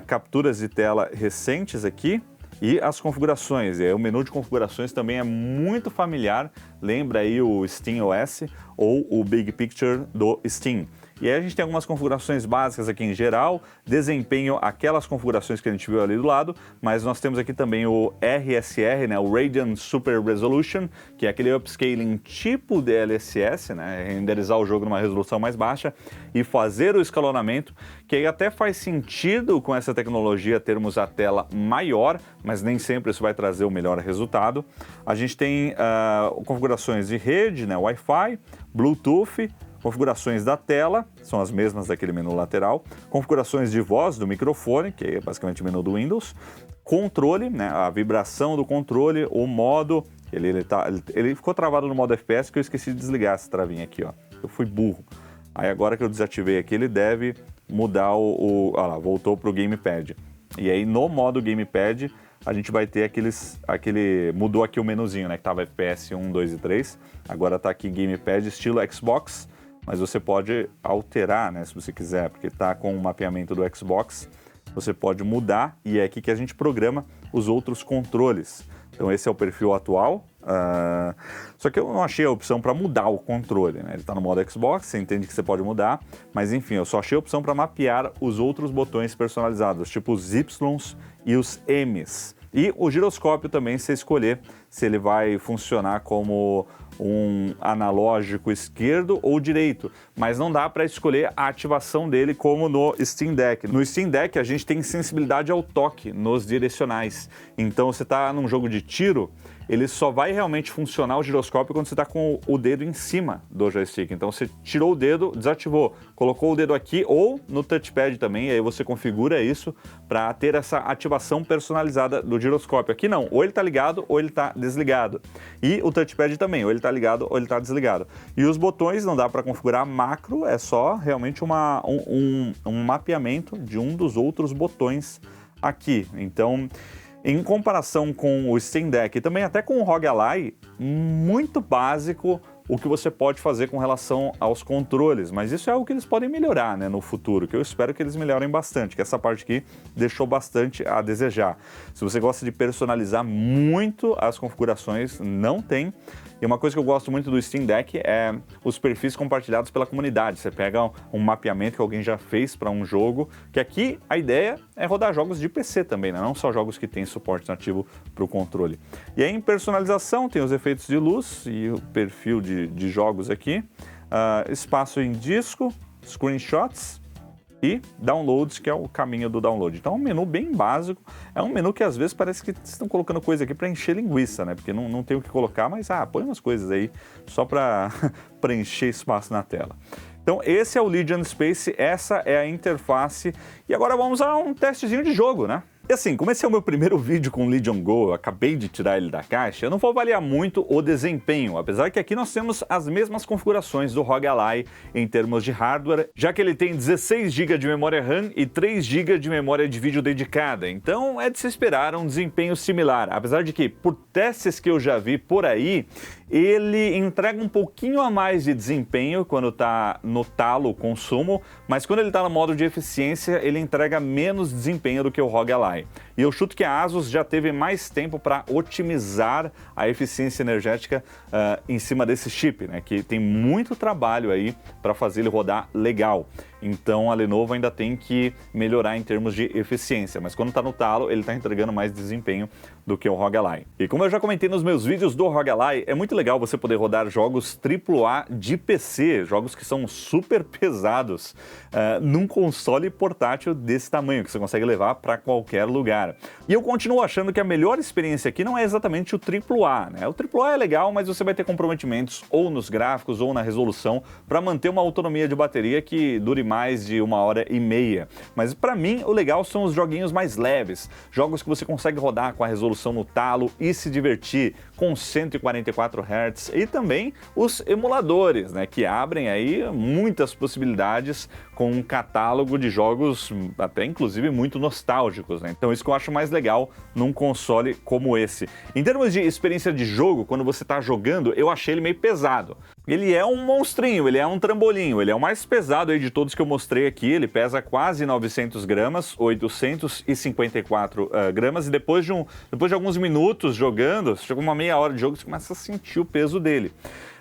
Capturas de tela recentes aqui. E as configurações, e aí o menu de configurações também é muito familiar, lembra aí o SteamOS ou o Big Picture do Steam. E aí a gente tem algumas configurações básicas aqui em geral, desempenho, aquelas configurações que a gente viu ali do lado, mas nós temos aqui também o RSR, né, o Radeon Super Resolution, que é aquele upscaling tipo DLSS, né, renderizar o jogo numa resolução mais baixa e fazer o escalonamento, que aí até faz sentido com essa tecnologia termos a tela maior, mas nem sempre isso vai trazer o melhor resultado. A gente tem configurações de rede, né, Wi-Fi, Bluetooth, configurações da tela, são as mesmas daquele menu lateral, configurações de voz do microfone, que é basicamente o menu do Windows, controle, né, a vibração do controle, o modo, ele ficou travado no modo FPS que eu esqueci de desligar essa travinha aqui, ó. Eu fui burro. Aí agora que eu desativei aqui, ele deve mudar olha lá, voltou para o Gamepad. E aí no modo Gamepad, a gente vai ter mudou aqui o menuzinho, né, que tava FPS 1, 2 e 3, agora tá aqui Gamepad estilo Xbox, mas você pode alterar, né, se você quiser, porque tá com o mapeamento do Xbox, você pode mudar e é aqui que a gente programa os outros controles. Então esse é o perfil atual, só que eu não achei a opção para mudar o controle, né? Ele está no modo Xbox, você entende que você pode mudar, mas enfim, eu só achei a opção para mapear os outros botões personalizados, tipo os Ys e os Ms. E o giroscópio também, você escolher se ele vai funcionar como um analógico esquerdo ou direito, mas não dá para escolher a ativação dele como no Steam Deck. No Steam Deck a gente tem sensibilidade ao toque nos direcionais, então você está num jogo de tiro ele só vai realmente funcionar o giroscópio quando você está com o dedo em cima do joystick. Então você tirou o dedo, desativou, colocou o dedo aqui ou no touchpad também, e aí você configura isso para ter essa ativação personalizada do giroscópio. Aqui não, ou ele está ligado ou ele está desligado. E o touchpad também, ou ele está ligado ou ele está desligado. E os botões não dá para configurar macro, é só realmente um mapeamento de um dos outros botões aqui. Então, em comparação com o Steam Deck e também até com o ROG Ally, muito básico o que você pode fazer com relação aos controles, mas isso é algo que eles podem melhorar, né, no futuro, que eu espero que eles melhorem bastante, que essa parte aqui deixou bastante a desejar. Se você gosta de personalizar muito as configurações, não tem. E uma coisa que eu gosto muito do Steam Deck é os perfis compartilhados pela comunidade. Você pega um mapeamento que alguém já fez para um jogo, que aqui a ideia é rodar jogos de PC também, né? Não só jogos que têm suporte nativo para o controle. E aí em personalização tem os efeitos de luz e o perfil de jogos aqui, espaço em disco, screenshots e downloads, que é o caminho do download. Então é um menu bem básico, é um menu que às vezes parece que estão colocando coisa aqui para encher linguiça, né? Porque não tem o que colocar, mas põe umas coisas aí só para preencher espaço na tela. Então esse é o Legion Space, essa é a interface e agora vamos a um testezinho de jogo, né? E assim, como esse é o meu primeiro vídeo com o Legion Go, eu acabei de tirar ele da caixa, eu não vou avaliar muito o desempenho, apesar que aqui nós temos as mesmas configurações do ROG Ally em termos de hardware, já que ele tem 16 GB de memória RAM e 3 GB de memória de vídeo dedicada, então é de se esperar um desempenho similar, apesar de que, por testes que eu já vi por aí, ele entrega um pouquinho a mais de desempenho quando está no talo consumo, mas quando ele está no modo de eficiência, ele entrega menos desempenho do que o ROG Ally. E eu chuto que a ASUS já teve mais tempo para otimizar a eficiência energética em cima desse chip, né? Que tem muito trabalho aí para fazer ele rodar legal. Então a Lenovo ainda tem que melhorar em termos de eficiência, mas quando está no talo, ele está entregando mais desempenho do que o ROG Ally. E como eu já comentei nos meus vídeos do ROG Ally, é muito legal você poder rodar jogos AAA de PC, jogos que são super pesados, num console portátil desse tamanho, que você consegue levar para qualquer lugar. E eu continuo achando que a melhor experiência aqui não é exatamente o AAA, né? O AAA é legal, mas você vai ter comprometimentos ou nos gráficos ou na resolução para manter uma autonomia de bateria que dure mais de 1h30. Mas para mim, o legal são os joguinhos mais leves, jogos que você consegue rodar com a resolução no talo e se divertir com 144 Hz e também os emuladores, né, que abrem aí muitas possibilidades com um catálogo de jogos até inclusive muito nostálgicos, né? Então isso que eu acho mais legal num console como esse. Em termos de experiência de jogo, quando você está jogando, eu achei ele meio pesado. Ele é um monstrinho, ele é um trambolinho, ele é o mais pesado aí de todos que eu mostrei aqui, ele pesa quase 900 gramas, 854 gramas, e depois de alguns minutos jogando, chega uma meia hora de jogo, você começa a sentir o peso dele.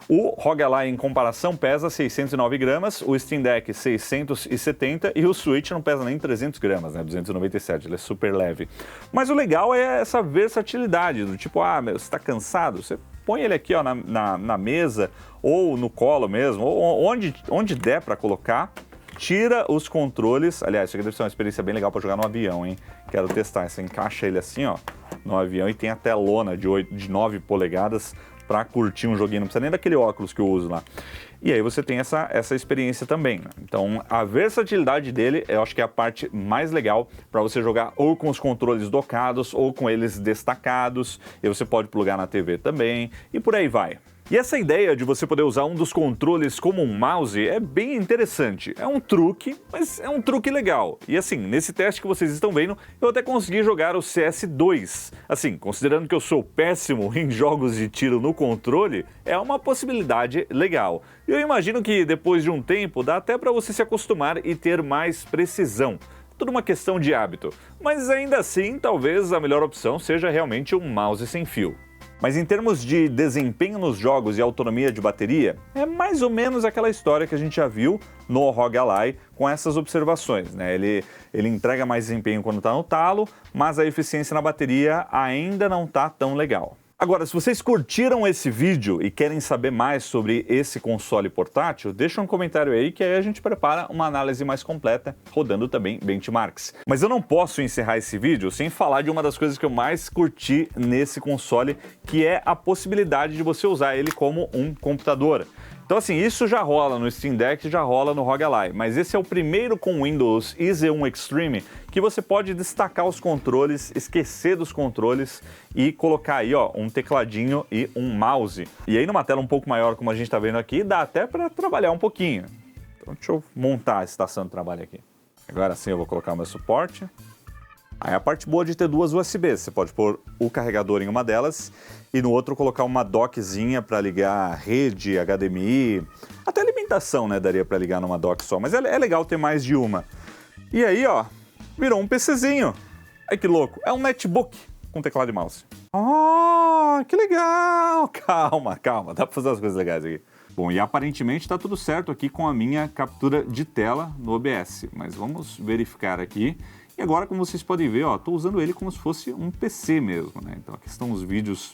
O ROG Ally, em comparação, pesa 609 gramas, o Steam Deck 670 e o Switch não pesa nem 300 gramas, né? 297, ele é super leve. Mas o legal é essa versatilidade, do tipo, você está cansado? Você põe ele aqui ó, na mesa ou no colo mesmo, ou onde der para colocar, tira os controles. Aliás, isso aqui deve ser uma experiência bem legal para jogar no avião, hein? Quero testar. Você encaixa ele assim, ó, no avião e tem a telona de 9 polegadas para curtir um joguinho, não precisa nem daquele óculos que eu uso lá. E aí você tem essa experiência também, né? Então a versatilidade dele, eu acho que é a parte mais legal para você jogar ou com os controles docados ou com eles destacados, e você pode plugar na TV também, e por aí vai. E essa ideia de você poder usar um dos controles como um mouse é bem interessante. É um truque, mas é um truque legal. E assim, nesse teste que vocês estão vendo, eu até consegui jogar o CS2. Assim, considerando que eu sou péssimo em jogos de tiro no controle, é uma possibilidade legal. E eu imagino que depois de um tempo dá até para você se acostumar e ter mais precisão. Tudo uma questão de hábito. Mas ainda assim, talvez a melhor opção seja realmente um mouse sem fio. Mas em termos de desempenho nos jogos e autonomia de bateria, é mais ou menos aquela história que a gente já viu no ROG Ally com essas observações, né? Ele entrega mais desempenho quando está no talo, mas a eficiência na bateria ainda não está tão legal. Agora, se vocês curtiram esse vídeo e querem saber mais sobre esse console portátil, deixa um comentário aí que aí a gente prepara uma análise mais completa, rodando também benchmarks. Mas eu não posso encerrar esse vídeo sem falar de uma das coisas que eu mais curti nesse console, que é a possibilidade de você usar ele como um computador. Então assim, isso já rola no Steam Deck, já rola no ROG Ally, mas esse é o primeiro com Windows e Z1 Extreme que você pode destacar os controles, esquecer dos controles e colocar aí ó, um tecladinho e um mouse. E aí numa tela um pouco maior como a gente está vendo aqui, dá até para trabalhar um pouquinho. Então deixa eu montar a estação de trabalho aqui. Agora sim eu vou colocar o meu suporte. Aí a parte boa de ter duas USBs, você pode pôr o carregador em uma delas e no outro colocar uma dockzinha para ligar rede, HDMI, até alimentação, né, daria para ligar numa dock só, mas é legal ter mais de uma. E aí, ó, virou um PCzinho. Ai que louco, é um netbook com teclado e mouse. Oh, que legal! Calma, calma, dá para fazer as coisas legais aqui. Bom, e aparentemente está tudo certo aqui com a minha captura de tela no OBS, mas vamos verificar aqui. E agora, como vocês podem ver, estou usando ele como se fosse um PC mesmo, né? Então aqui estão os vídeos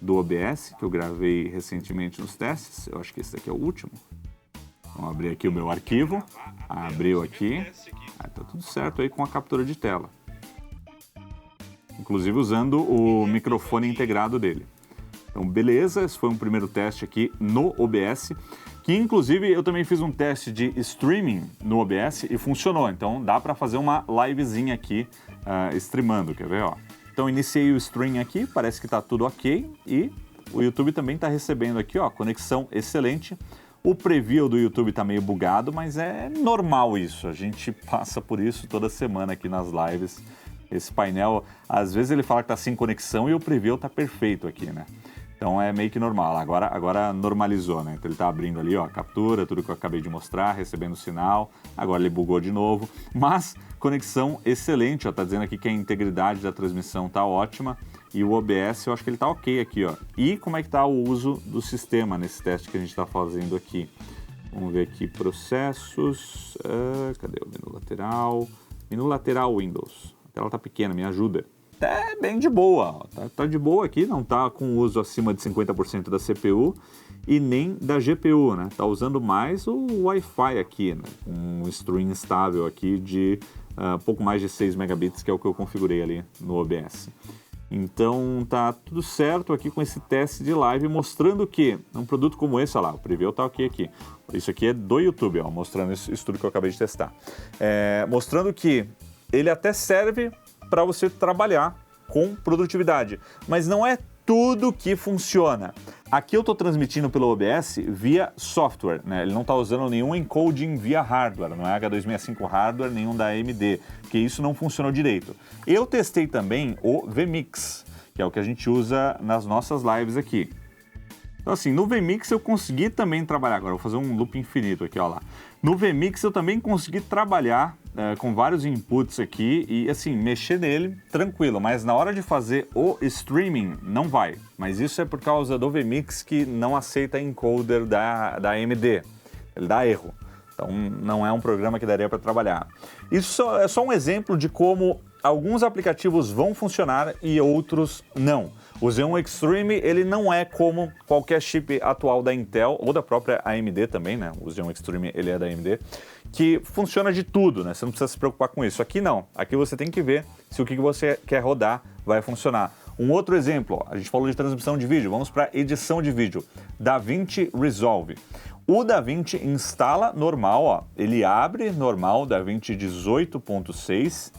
do OBS que eu gravei recentemente nos testes. Eu acho que esse daqui é o último. Vamos abrir aqui o meu arquivo. Abriu aqui. Tá tudo certo aí com a captura de tela. Inclusive usando o microfone integrado dele. Então beleza, esse foi um primeiro teste aqui no OBS. Que inclusive eu também fiz um teste de streaming no OBS e funcionou. Então dá para fazer uma livezinha aqui streamando, quer ver? Ó. Então iniciei o stream aqui, parece que está tudo ok. E o YouTube também está recebendo aqui, ó, conexão excelente. O preview do YouTube está meio bugado, mas é normal isso. A gente passa por isso toda semana aqui nas lives. Esse painel, às vezes ele fala que está sem conexão e o preview está perfeito aqui, né? Então é meio que normal, agora normalizou, né? Então ele tá abrindo ali, ó, a captura, tudo que eu acabei de mostrar, recebendo o sinal, agora ele bugou de novo, mas conexão excelente, ó, tá dizendo aqui que a integridade da transmissão tá ótima e o OBS eu acho que ele tá ok aqui, ó. E como é que tá o uso do sistema nesse teste que a gente tá fazendo aqui? Vamos ver aqui, processos, cadê o menu lateral? Menu lateral Windows, a tela tá pequena, me ajuda. É bem de boa, tá de boa aqui, não tá com uso acima de 50% da CPU e nem da GPU, né? Tá usando mais o Wi-Fi aqui, né? Um stream estável aqui de pouco mais de 6 megabits, que é o que eu configurei ali no OBS. Então tá tudo certo aqui com esse teste de live, mostrando que um produto como esse, olha lá, o preview tá ok aqui. Isso aqui é do YouTube, ó, mostrando isso tudo que eu acabei de testar. Mostrando que ele até serve para você trabalhar com produtividade, mas não é tudo que funciona. Aqui eu estou transmitindo pelo OBS via software, né? Ele não está usando nenhum encoding via hardware, não é H265 hardware, nenhum da AMD, porque isso não funcionou direito. Eu testei também o vMix, que é o que a gente usa nas nossas lives aqui. Então assim, no vMix eu consegui também trabalhar, agora eu vou fazer um loop infinito aqui, ó lá. No vMix eu também consegui trabalhar com vários inputs aqui e assim, mexer nele tranquilo, mas na hora de fazer o streaming não vai. Mas isso é por causa do vMix que não aceita encoder da AMD, ele dá erro. Então não é um programa que daria para trabalhar. Isso é só um exemplo de como alguns aplicativos vão funcionar e outros não. O Z1 Extreme, ele não é como qualquer chip atual da Intel ou da própria AMD também, né? O Z1 Extreme, ele é da AMD, que funciona de tudo, né? Você não precisa se preocupar com isso. Aqui não. Aqui você tem que ver se o que você quer rodar vai funcionar. Um outro exemplo, ó, a gente falou de transmissão de vídeo, vamos para edição de vídeo. DaVinci Resolve. O DaVinci instala normal, ó, ele abre normal, DaVinci 18.6,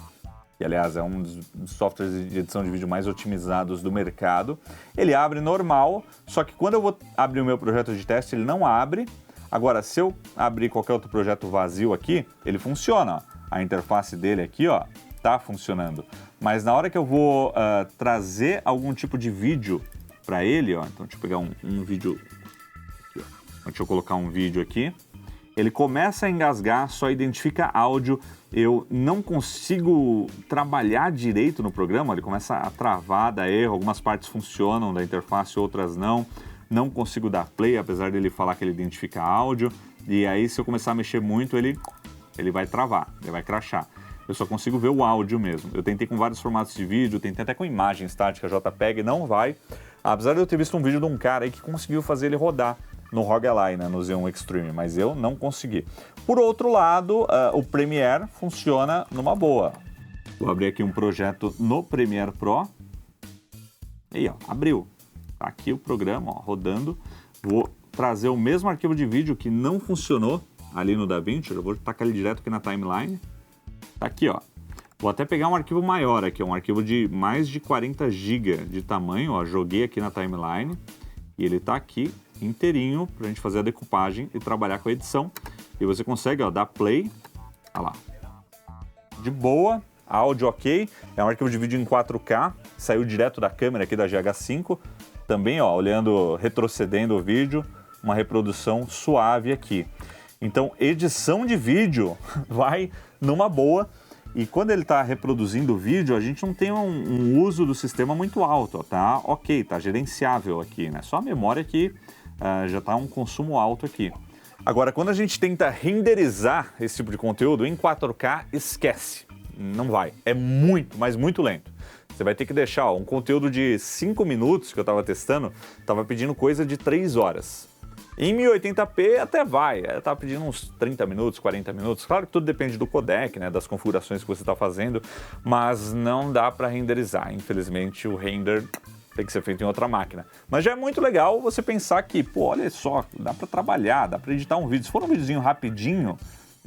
que aliás é um dos softwares de edição de vídeo mais otimizados do mercado. Ele abre normal, só que quando eu vou abrir o meu projeto de teste, ele não abre. Agora, se eu abrir qualquer outro projeto vazio aqui, ele funciona, ó. A interface dele aqui, ó, tá funcionando. Mas na hora que eu vou trazer algum tipo de vídeo para ele, ó, então deixa eu pegar um vídeo aqui, ó. Deixa eu colocar um vídeo aqui. Ele começa a engasgar, só identifica áudio, eu não consigo trabalhar direito no programa, ele começa a travar, dá erro, algumas partes funcionam da interface, outras não consigo dar play, apesar dele falar que ele identifica áudio, e aí se eu começar a mexer muito, ele vai travar, ele vai crashar. Eu só consigo ver o áudio mesmo. Eu tentei com vários formatos de vídeo, tentei até com imagem estática, JPEG, não vai. Apesar de eu ter visto um vídeo de um cara aí que conseguiu fazer ele rodar no ROG Ally, né, no Xeon Extreme, mas eu não consegui. Por outro lado, o Premiere funciona numa boa. Vou abrir aqui um projeto no Premiere Pro. Aí, ó, abriu. Tá aqui o programa, ó, rodando. Vou trazer o mesmo arquivo de vídeo que não funcionou ali no DaVinci. Eu vou tacar ele direto aqui na timeline. Tá aqui, ó. Vou até pegar um arquivo maior aqui, um arquivo de mais de 40 GB de tamanho, ó. Joguei aqui na timeline e ele tá aqui inteirinho pra gente fazer a decupagem e trabalhar com a edição. E você consegue, ó, dar play. Olha lá. De boa, áudio ok. É um arquivo de vídeo em 4K, saiu direto da câmera aqui da GH5. Também, ó, olhando, retrocedendo o vídeo, uma reprodução suave aqui. Então, edição de vídeo vai numa boa. E quando ele está reproduzindo o vídeo, a gente não tem um uso do sistema muito alto, ó, tá? Ok, tá gerenciável aqui, né? Só a memória que já está um consumo alto aqui. Agora, quando a gente tenta renderizar esse tipo de conteúdo em 4K, esquece. Não vai. É muito, mas muito lento. Você vai ter que deixar, ó, um conteúdo de 5 minutos que eu estava testando, estava pedindo coisa de 3 horas. Em 1080p até vai, tá pedindo uns 30 minutos, 40 minutos. Claro que tudo depende do codec, né, das configurações que você está fazendo, mas não dá para renderizar. Infelizmente, o render tem que ser feito em outra máquina. Mas já é muito legal você pensar que, pô, olha só, dá para trabalhar, dá para editar um vídeo. Se for um videozinho rapidinho,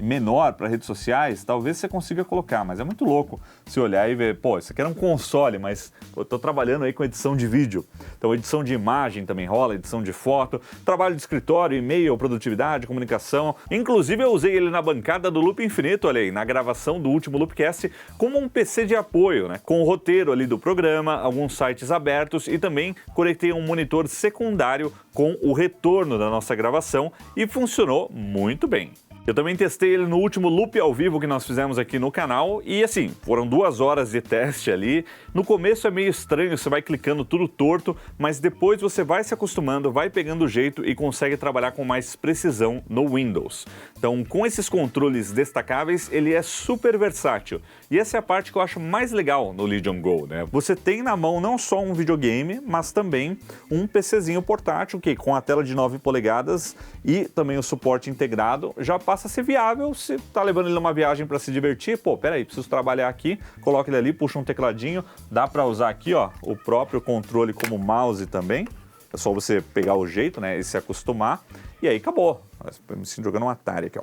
menor para redes sociais, talvez você consiga colocar, mas é muito louco se olhar e ver, pô, isso aqui era um console, mas eu tô trabalhando aí com edição de vídeo. Então, edição de imagem também rola, edição de foto, trabalho de escritório, e-mail, produtividade, comunicação. Inclusive, eu usei ele na bancada do Loop Infinito, olha aí, na gravação do último Loopcast, como um PC de apoio, né? Com o roteiro ali do programa, alguns sites abertos e também conectei um monitor secundário com o retorno da nossa gravação e funcionou muito bem. Eu também testei ele no último loop ao vivo que nós fizemos aqui no canal e assim, foram 2 horas de teste ali. No começo é meio estranho, você vai clicando tudo torto, mas depois você vai se acostumando, vai pegando o jeito e consegue trabalhar com mais precisão no Windows. Então, com esses controles destacáveis, ele é super versátil. E essa é a parte que eu acho mais legal no Legion Go, né? Você tem na mão não só um videogame, mas também um PCzinho portátil, que com a tela de 9 polegadas e também o suporte integrado, já passa a ser viável. Se tá levando ele numa viagem para se divertir, pô, peraí, preciso trabalhar aqui, coloca ele ali, puxa um tecladinho, dá para usar aqui, ó, o próprio controle como mouse também. É só você pegar o jeito, né, e se acostumar, e aí acabou. Eu me sinto jogando um Atari aqui, ó.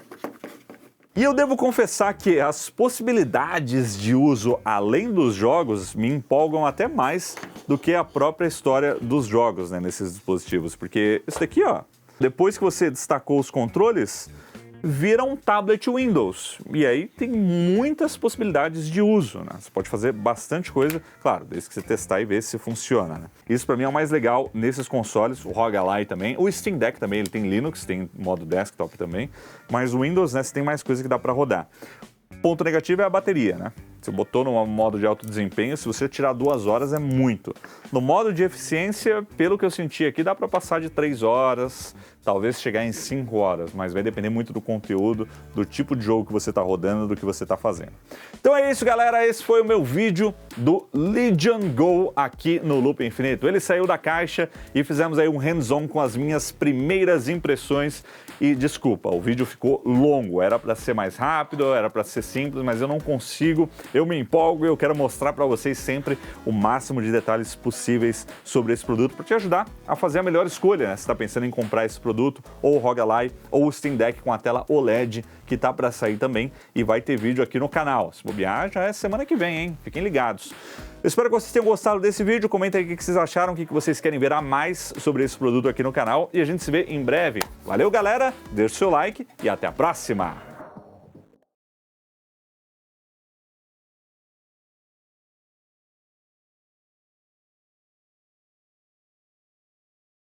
E eu devo confessar que as possibilidades de uso além dos jogos me empolgam até mais do que a própria história dos jogos, né, nesses dispositivos, porque isso daqui, ó, depois que você destacou os controles, vira um tablet Windows. E aí tem muitas possibilidades de uso, né? Você pode fazer bastante coisa, claro, desde que você testar e ver se funciona, né? Isso para mim é o mais legal nesses consoles, o ROG Ally também, o Steam Deck também, ele tem Linux, tem modo desktop também, mas o Windows, né, você tem mais coisa que dá para rodar. Ponto negativo é a bateria, né? Você botou no modo de alto desempenho, se você tirar 2 horas é muito. No modo de eficiência, pelo que eu senti aqui, dá para passar de 3 horas, talvez chegar em 5 horas, mas vai depender muito do conteúdo, do tipo de jogo que você está rodando, do que você está fazendo. Então é isso, galera, esse foi o meu vídeo do Legion Go aqui no Loop Infinito. Ele saiu da caixa e fizemos aí um hands-on com as minhas primeiras impressões. E desculpa, o vídeo ficou longo, era para ser mais rápido, era para ser simples, mas eu não consigo, eu me empolgo e eu quero mostrar para vocês sempre o máximo de detalhes possíveis sobre esse produto para te ajudar a fazer a melhor escolha, né? Se está pensando em comprar esse produto, ou o ROG Ally, ou o Steam Deck com a tela OLED, que tá para sair também e vai ter vídeo aqui no canal. Se bobear, já é semana que vem, hein? Fiquem ligados. Eu espero que vocês tenham gostado desse vídeo, comenta aí o que vocês acharam, o que vocês querem ver a mais sobre esse produto aqui no canal e a gente se vê em breve. Valeu, galera, deixa o seu like e até a próxima!